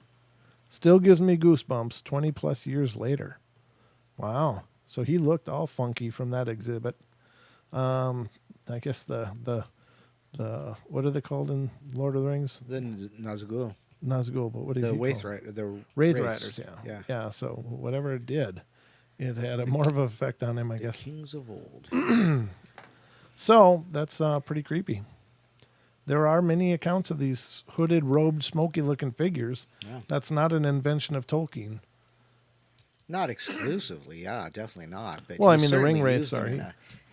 Still gives me goosebumps 20-plus years later. Wow. So he looked all funky from that exhibit. I guess the what are they called in Lord of the Rings? The Nazgul. Nazgul, but what did The he Wraith call it? Rider. The Wraith Wraiths. Riders, yeah. So whatever it did, it had a more of an effect on him, I guess. Kings of old. So that's pretty creepy. There are many accounts of these hooded, robed, smoky-looking figures. Yeah. That's not an invention of Tolkien. Not exclusively, yeah, definitely not. But Well, he I mean, the ring certainly wraiths used them are. in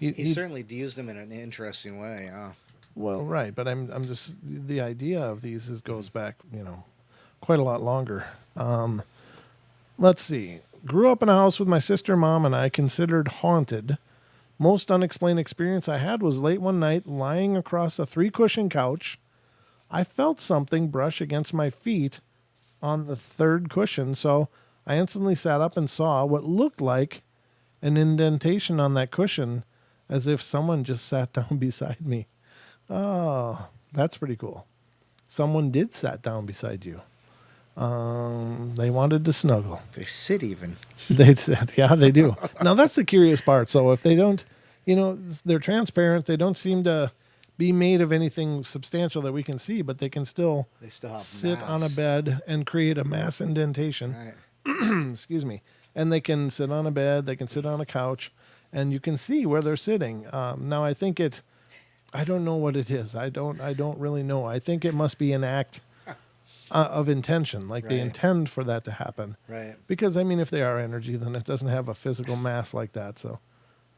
a- He certainly used them in an interesting way. Yeah. Well, right, but I'm just the idea of these goes back, quite a lot longer. Let's see. Grew up in a house with my sister, mom, and I, considered haunted. Most unexplained experience I had was late one night, lying across a 3-cushion couch. I felt something brush against my feet on the 3rd cushion, so I instantly sat up and saw what looked like an indentation on that cushion, as if someone just sat down beside me. Oh, that's pretty cool. Someone did sat down beside you. They wanted to snuggle. They sit even. They said, yeah, they do. Now, that's the curious part. So if they don't, they're transparent. They don't seem to be made of anything substantial that we can see, but they can still have sit mass. on a bed and create a mass indentation. Right. Excuse me. And they can sit on a bed. They can sit on a couch, and you can see where they're sitting. Now, I think I don't know what it is. I don't really know. I think it must be an act of intention, like they Right. intend for that to happen. Right. Because, I mean, if they are energy, then it doesn't have a physical mass like that. So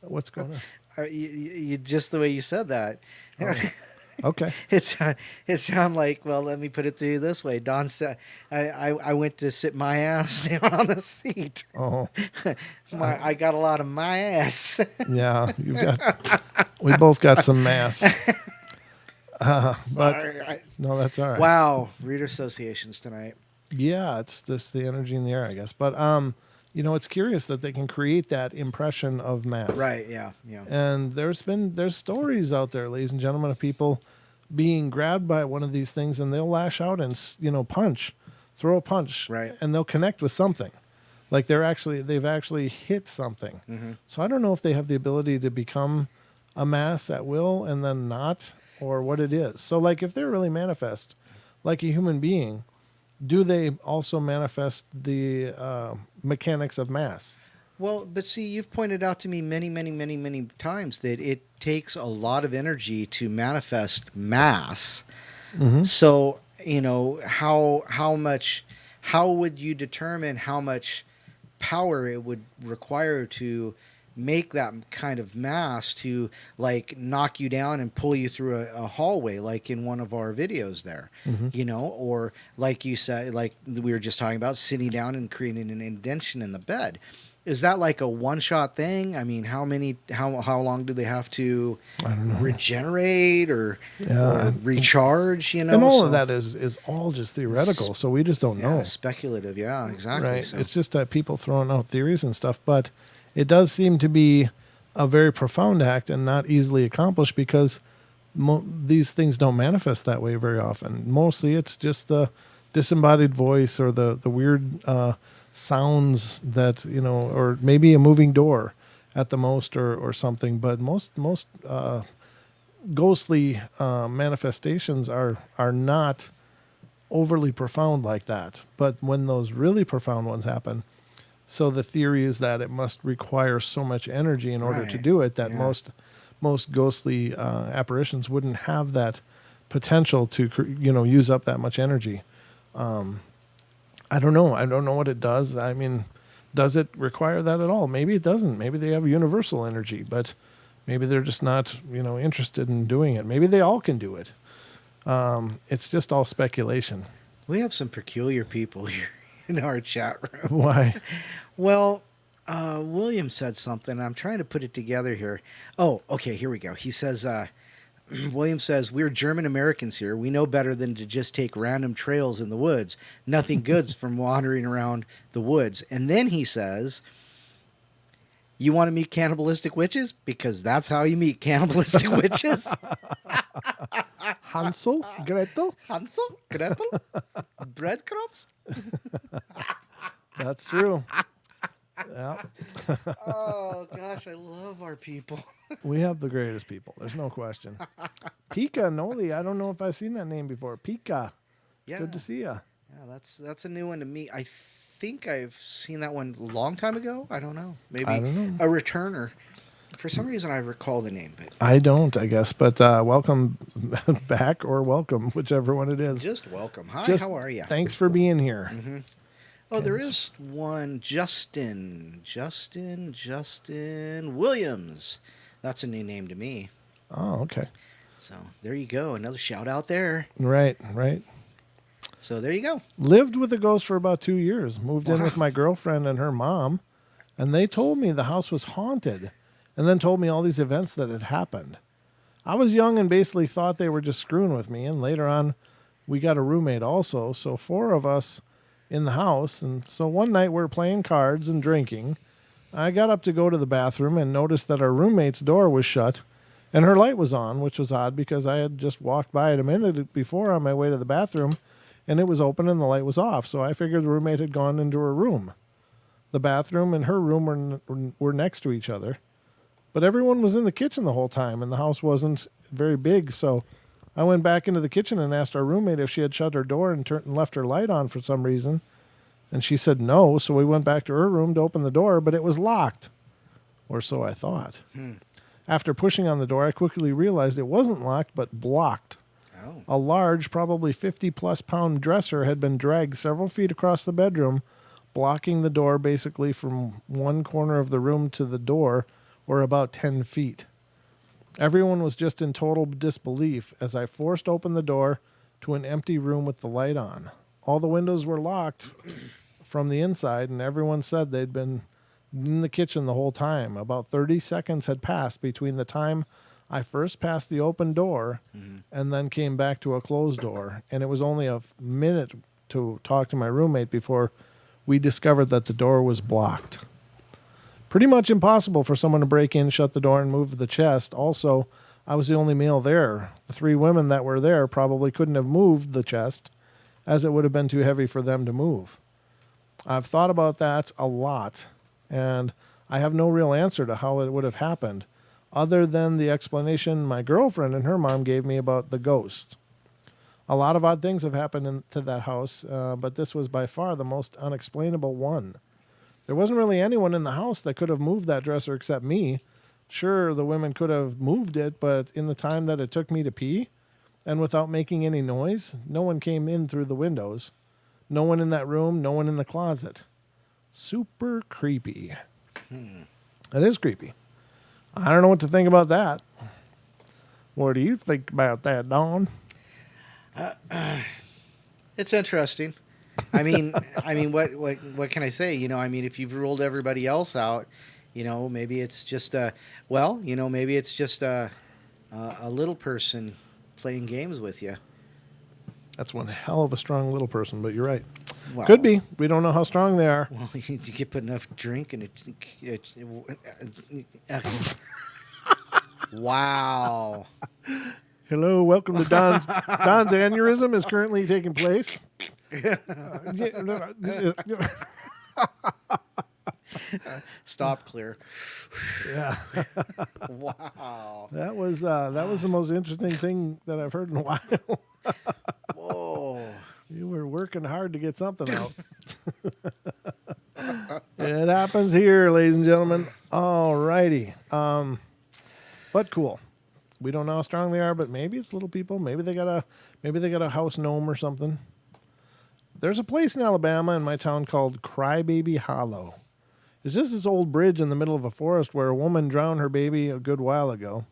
what's going on? You just the way you said that. Okay. It sound like, well, let me put it to you this way. Don said, I went to sit my ass down on the seat. Oh, I got a lot of my ass. yeah. We both got some mass. But Sorry. no, that's all right. Wow. Reader associations tonight. Yeah, it's just the energy in the air, I guess. But, it's curious that they can create that impression of mass. Right. Yeah. Yeah. And there's stories out there, ladies and gentlemen, of people being grabbed by one of these things, and they'll lash out and throw a punch, Right. and they'll connect with something, like they've actually hit something. Mm-hmm. So I don't know if they have the ability to become a mass at will and then not, or what it is. So like if they're really manifest, like a human being, do they also manifest the mechanics of mass? Well, but see, you've pointed out to me many, many, many, many times that it takes a lot of energy to manifest mass. Mm-hmm. So, how would you determine how much power it would require to make that kind of mass to like knock you down and pull you through a hallway, like in one of our videos there, you know, or like you said, like we were just talking about, sitting down and creating an indentation in the bed. Is that like a one-shot thing? I mean, how long do they have to I don't know. regenerate or Yeah, recharge? You know, and all so- of that is all just theoretical, so we just don't yeah, know. speculative. Yeah, exactly. Right. So. It's just people throwing out theories and stuff, but it does seem to be a very profound act and not easily accomplished because these things don't manifest that way very often. Mostly it's just the disembodied voice or the weird sounds that, you know, or maybe a moving door at the most or something. But most ghostly manifestations are not overly profound like that. But when those really profound ones happen, so the theory is that it must require so much energy in order to Right. do it that Yeah. most ghostly apparitions wouldn't have that potential to use up that much energy. I don't know. I don't know what it does. I mean, does it require that at all? Maybe it doesn't. Maybe they have universal energy, but maybe they're just not interested in doing it. Maybe they all can do it. It's just all speculation. We have some peculiar people here in our chat room. Why? Well, William said something. I'm trying to put it together here. Oh, okay, here we go. He says, William says, we're German Americans here. We know better than to just take random trails in the woods. Nothing good's from wandering around the woods. And then he says, you want to meet cannibalistic witches? Because that's how you meet cannibalistic witches. Hansel? Gretel? Hansel? Gretel? Breadcrumbs? That's true. Yeah. Oh, gosh, I love our people. We have the greatest people. There's no question. Pika Noli. I don't know if I've seen that name before. Pika. Yeah. Good to see you. Yeah, that's a new one to me. I think I've seen that one a long time ago. I don't know. Maybe I don't know. a returner. For some reason, I recall the name, but I don't, I guess. But welcome back or welcome, whichever one it is. just welcome. Hi, Just how are you? Thanks for being here. Oh, there is one, Justin Williams. That's a new name to me. Oh, okay. So there you go. Another shout out there. Right. So there you go. Lived with a ghost for about 2 years. Moved in with my girlfriend and her mom, and they told me the house was haunted, and then told me all these events that had happened. I was young and basically thought they were just screwing with me, and later on, we got a roommate also, so 4 of us in the house, and so one night we're playing cards and drinking. I got up to go to the bathroom and noticed that our roommate's door was shut, and her light was on, which was odd because I had just walked by it a minute before on my way to the bathroom, and it was open and the light was off, so I figured the roommate had gone into her room. The bathroom and her room were next to each other, but everyone was in the kitchen the whole time, and the house wasn't very big, so I went back into the kitchen and asked our roommate if she had shut her door and left her light on for some reason, and she said no, so we went back to her room to open the door, but it was locked, or so I thought. After pushing on the door, I quickly realized it wasn't locked, but blocked. Oh. A large, probably 50-plus pound dresser had been dragged several feet across the bedroom, blocking the door basically from one corner of the room to the door, or about 10 feet. Everyone was just in total disbelief as I forced open the door to an empty room with the light on. All the windows were locked from the inside, and everyone said they'd been in the kitchen the whole time. About 30 seconds had passed between the time I first passed the open door and then came back to a closed door. And it was only a minute to talk to my roommate before we discovered that the door was blocked. Pretty much impossible for someone to break in, shut the door, and move the chest. Also, I was the only male there. The 3 women that were there probably couldn't have moved the chest, as it would have been too heavy for them to move. I've thought about that a lot, and I have no real answer to how it would have happened, other than the explanation my girlfriend and her mom gave me about the ghost. A lot of odd things have happened to that house, but this was by far the most unexplainable one. There wasn't really anyone in the house that could have moved that dresser except me. Sure, the women could have moved it, but in the time that it took me to pee, and without making any noise, no one came in through the windows. No one in that room, no one in the closet. Super creepy. It is creepy. I don't know what to think about that. What do you think about that, Dawn? It's interesting. What can I say? If you've ruled everybody else out, maybe it's just maybe it's just a little person playing games with you. That's one hell of a strong little person, but you're right. Wow. Could be. We don't know how strong they are. Well, you get put enough drink and it wow. Hello, welcome to Don's. Don's aneurysm is currently taking place. Stop clear. Yeah. Wow. That was the most interesting thing that I've heard in a while. Whoa. You were working hard to get something out. It happens here, ladies and gentlemen. All righty. But cool. We don't know how strong they are, but maybe it's little people. Maybe they got a house gnome or something. There's a place in Alabama in my town called Crybaby Hollow. It's just this old bridge in the middle of a forest where a woman drowned her baby a good while ago.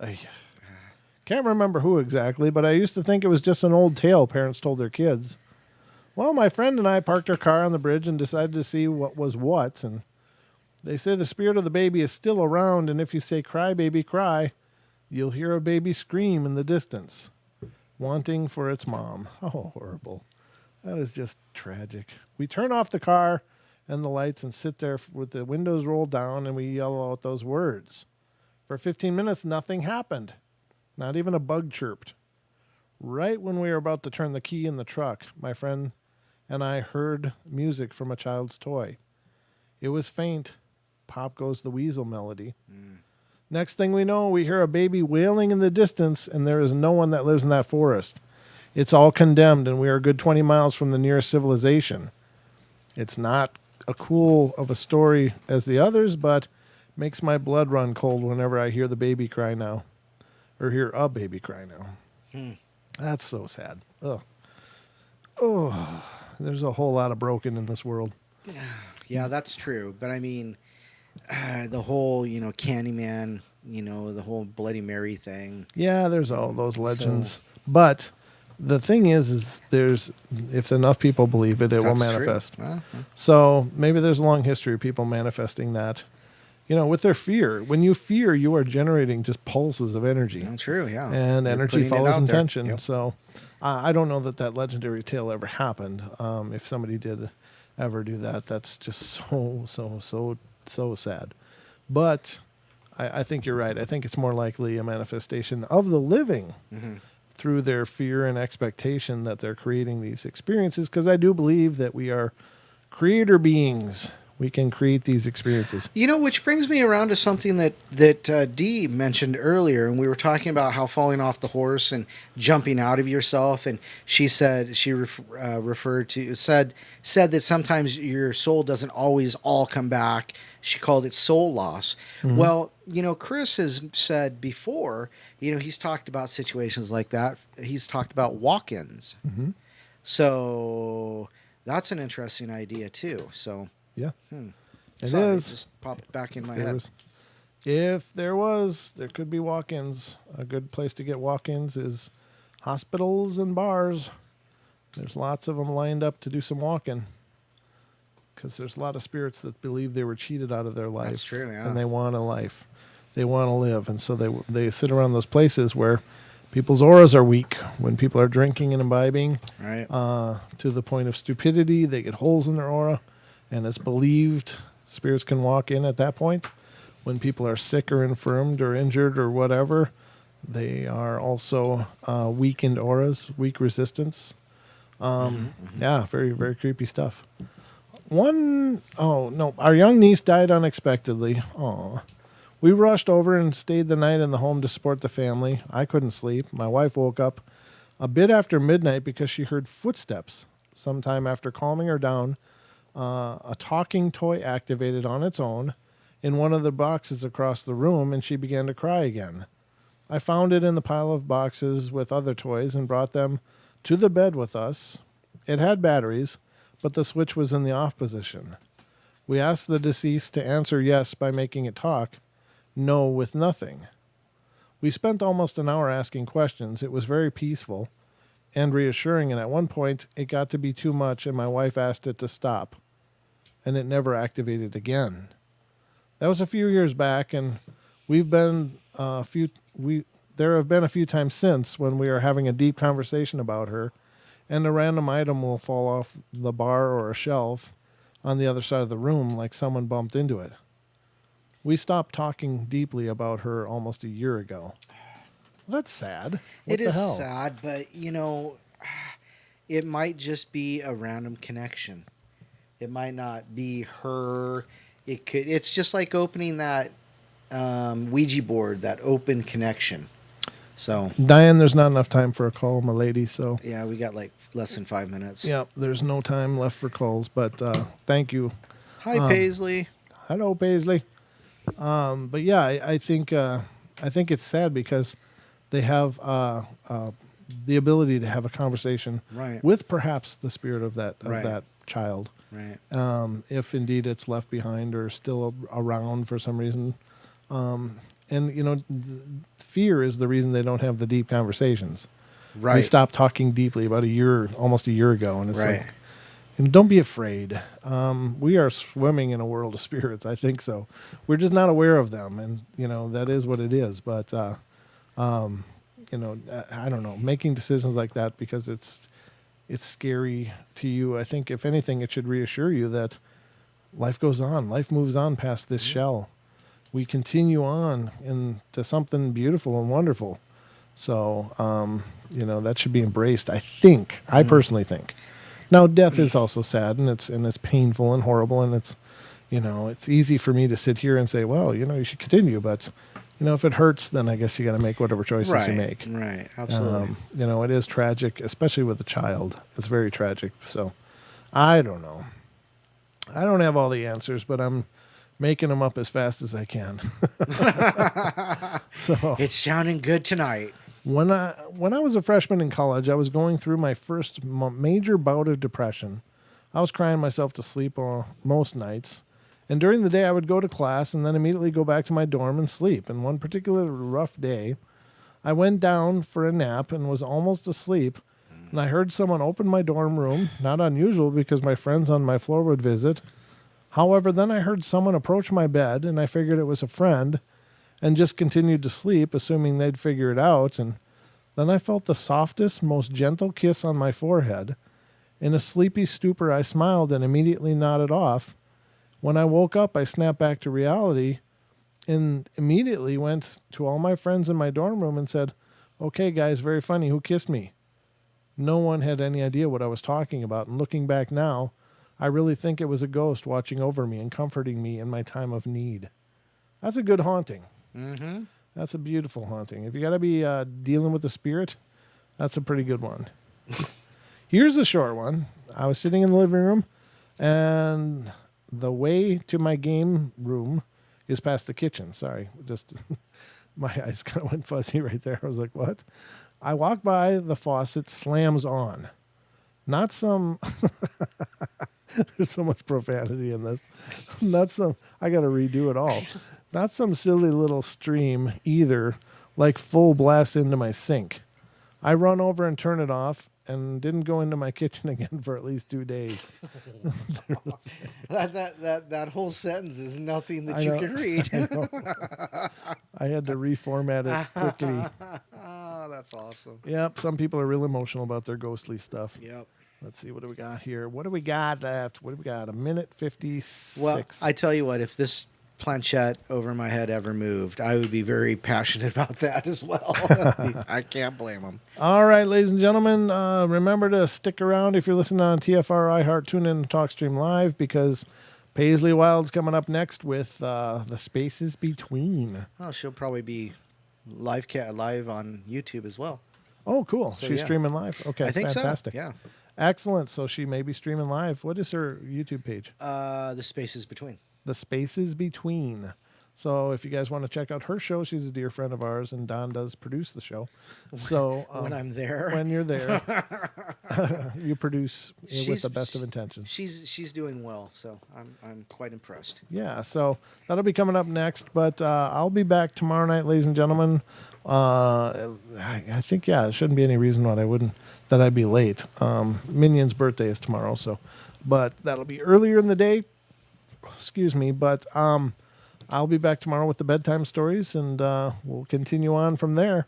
I can't remember who exactly, but I used to think it was just an old tale parents told their kids. Well, my friend and I parked our car on the bridge and decided to see what was what, and they say the spirit of the baby is still around, and if you say cry, baby, cry, you'll hear a baby scream in the distance, wanting for its mom. Oh, horrible. That is just tragic. We turn off the car and the lights and sit there with the windows rolled down, and we yell out those words. For 15 minutes, nothing happened. Not even a bug chirped. Right when we were about to turn the key in the truck, my friend and I heard music from a child's toy. It was faint. Pop goes the weasel melody. Next thing we know, we hear a baby wailing in the distance, and there is no one that lives in that forest. It's all condemned, and we are a good 20 miles from the nearest civilization. It's not a cool of a story as the others, but makes my blood run cold whenever I hear the baby cry now. Or hear a baby cry now. That's so sad. Ugh. Oh, there's a whole lot of broken in this world. Yeah, that's true. But I mean, the whole, Candyman, the whole Bloody Mary thing. Yeah, there's all those legends. But the thing is there's, if enough people believe it, it will manifest. So maybe there's a long history of people manifesting that, with their fear. When you fear, you are generating just pulses of energy. True, yeah. And You're energy putting it follows out there. intention. Yep. So I don't know that legendary tale ever happened. If somebody did ever do that, that's just so sad. But I think you're right. I think it's more likely a manifestation of the living through their fear and expectation that they're creating these experiences, because I do believe that we are creator beings. We can create these experiences. Which brings me around to something that Dee mentioned earlier, and we were talking about how falling off the horse and jumping out of yourself, and she said said that sometimes your soul doesn't always all come back. She called it soul loss. Well, Chris has said before, he's talked about situations like that. He's talked about walk-ins. So that's an interesting idea too. So. Yeah. It Sorry, is. just popped back in my head. If there could be walk-ins. A good place to get walk-ins is hospitals and bars. There's lots of them lined up to do some walking, because there's a lot of spirits that believe they were cheated out of their life. That's true, yeah. And they want a life. They want to live. And so they sit around those places where people's auras are weak. When people are drinking and imbibing to the point of stupidity, they get holes in their aura. And it's believed spirits can walk in at that point. When people are sick or infirmed or injured or whatever, they are also weakened auras, weak resistance. Yeah, very, very creepy stuff. Our young niece died unexpectedly. Aw. We rushed over and stayed the night in the home to support the family. I couldn't sleep. My wife woke up a bit after midnight because she heard footsteps. Sometime after calming her down, a talking toy activated on its own in one of the boxes across the room, and she began to cry again. I found it in the pile of boxes with other toys and brought them to the bed with us. It had batteries, but the switch was in the off position. We asked the deceased to answer yes by making it talk, no with nothing. We spent almost an hour asking questions. It was very peaceful and reassuring, and at one point it got to be too much and my wife asked it to stop, and it never activated again. That was a few years back, and there have been a few times since when we are having a deep conversation about her, and a random item will fall off the bar or a shelf on the other side of the room like someone bumped into it. We stopped talking deeply about her almost a year ago. That's sad. What It the is hell? sad, but it might just be a random connection. It might not be her. It's just like opening that Ouija board, that open connection. So Diane, there's not enough time for a call, my lady, so yeah, we got like less than 5 minutes. yeah, there's no time left for calls, but thank you. Hi, Paisley. Hello, Paisley. But yeah, I think it's sad because they have the ability to have a conversation Right. with perhaps the spirit of that Right. that child, Right. if indeed it's left behind or still around for some reason. And fear is the reason they don't have the deep conversations. Right. We stopped talking deeply about almost a year ago, and it's Right. like, and don't be afraid. We are swimming in a world of spirits. I think so. We're just not aware of them, and that is what it is. But I don't know, making decisions like that because it's scary to you. I think if anything, it should reassure you that life goes on. Life moves on past this shell. We continue on into something beautiful and wonderful. So that should be embraced. I personally think. Now, death is also sad, and it's painful and horrible, and it's easy for me to sit here and say, well, you should continue, but if it hurts, then I guess you got to make whatever choices you make. Right. Absolutely. It is tragic, especially with a child. It's very tragic. So, I don't know. I don't have all the answers, but I'm making them up as fast as I can. So It's sounding good tonight. when I was a freshman in college, I was going through my first major bout of depression. I was crying myself to sleep most nights. And during the day, I would go to class and then immediately go back to my dorm and sleep. And one particular rough day, I went down for a nap and was almost asleep. And I heard someone open my dorm room. Not unusual because my friends on my floor would visit. However, then I heard someone approach my bed, and I figured it was a friend and just continued to sleep, assuming they'd figure it out. And then I felt the softest, most gentle kiss on my forehead. In a sleepy stupor, I smiled and immediately nodded off. When I woke up, I snapped back to reality and immediately went to all my friends in my dorm room and said, "Okay, guys, very funny. Who kissed me?" No one had any idea what I was talking about. And looking back now, I really think it was a ghost watching over me and comforting me in my time of need. That's a good haunting. Mm-hmm. That's a beautiful haunting. If you got to be dealing with the spirit, that's a pretty good one. Here's a short one. I was sitting in the living room, and the way to my game room is past the kitchen. Sorry, just my eyes kind of went fuzzy right there. I was like, what? I walk by, the faucet slams on. Not some... There's so much profanity in this. I got to redo it all. Not some silly little stream either, like full blast into my sink. I run over and turn it off and didn't go into my kitchen again for at least 2 days. That whole sentence is nothing that I you know. can read. I had to reformat it quickly. Oh, that's awesome. Yep, some people are real emotional about their ghostly stuff. Yep. Let's see, what do we got here? What do we got left? What do we got? 1:56. Well, I tell you what, if this planchette over my head ever moved, I would be very passionate about that as well. I can't blame them. All right, ladies and gentlemen, remember to stick around if you're listening on TFR, iHeart, TuneIn, and TalkStream Live, because Paisley Wild's coming up next with The Spaces Between. Oh, she'll probably be live on YouTube as well. Oh, cool. So, She's yeah. streaming live? Okay, I think fantastic. so. Yeah. Excellent. So she may be streaming live. What is her YouTube page? The Spaces Between. The Spaces Between. So if you guys want to check out her show, she's a dear friend of ours, and Don does produce the show. So when I'm there, when you're there, you produce with the best of intentions. She's doing well, so I'm quite impressed. Yeah, so that'll be coming up next, but I'll be back tomorrow night, ladies and gentlemen. I think there shouldn't be any reason why I'd be late. Minion's birthday is tomorrow, but that'll be earlier in the day. Excuse me, but I'll be back tomorrow with the bedtime stories, and we'll continue on from there.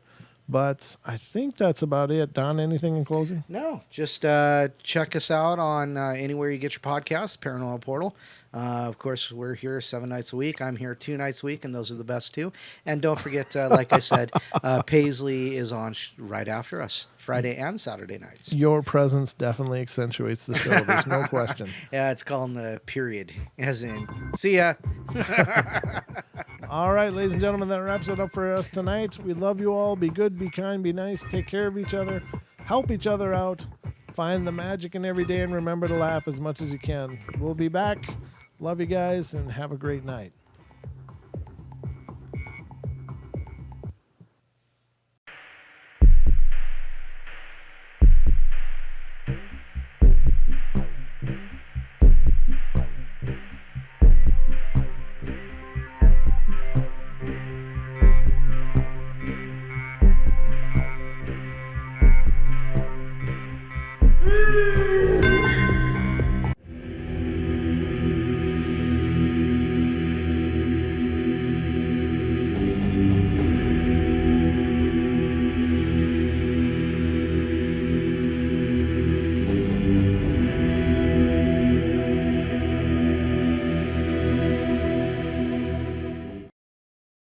But I think that's about it. Don, anything in closing? No, just check us out on anywhere you get your podcasts, Paranormal Portal. Of course, we're here 7 nights a week. I'm here 2 nights a week, and those are the best too. And don't forget, like I said, Paisley is on right after us, Friday and Saturday nights. Your presence definitely accentuates the show. There's no question. Yeah, it's called the period, as in, see ya. All right, ladies and gentlemen, that wraps it up for us tonight. We love you all. Be good, be kind, be nice. Take care of each other. Help each other out. Find the magic in every day, and remember to laugh as much as you can. We'll be back. Love you guys, and have a great night.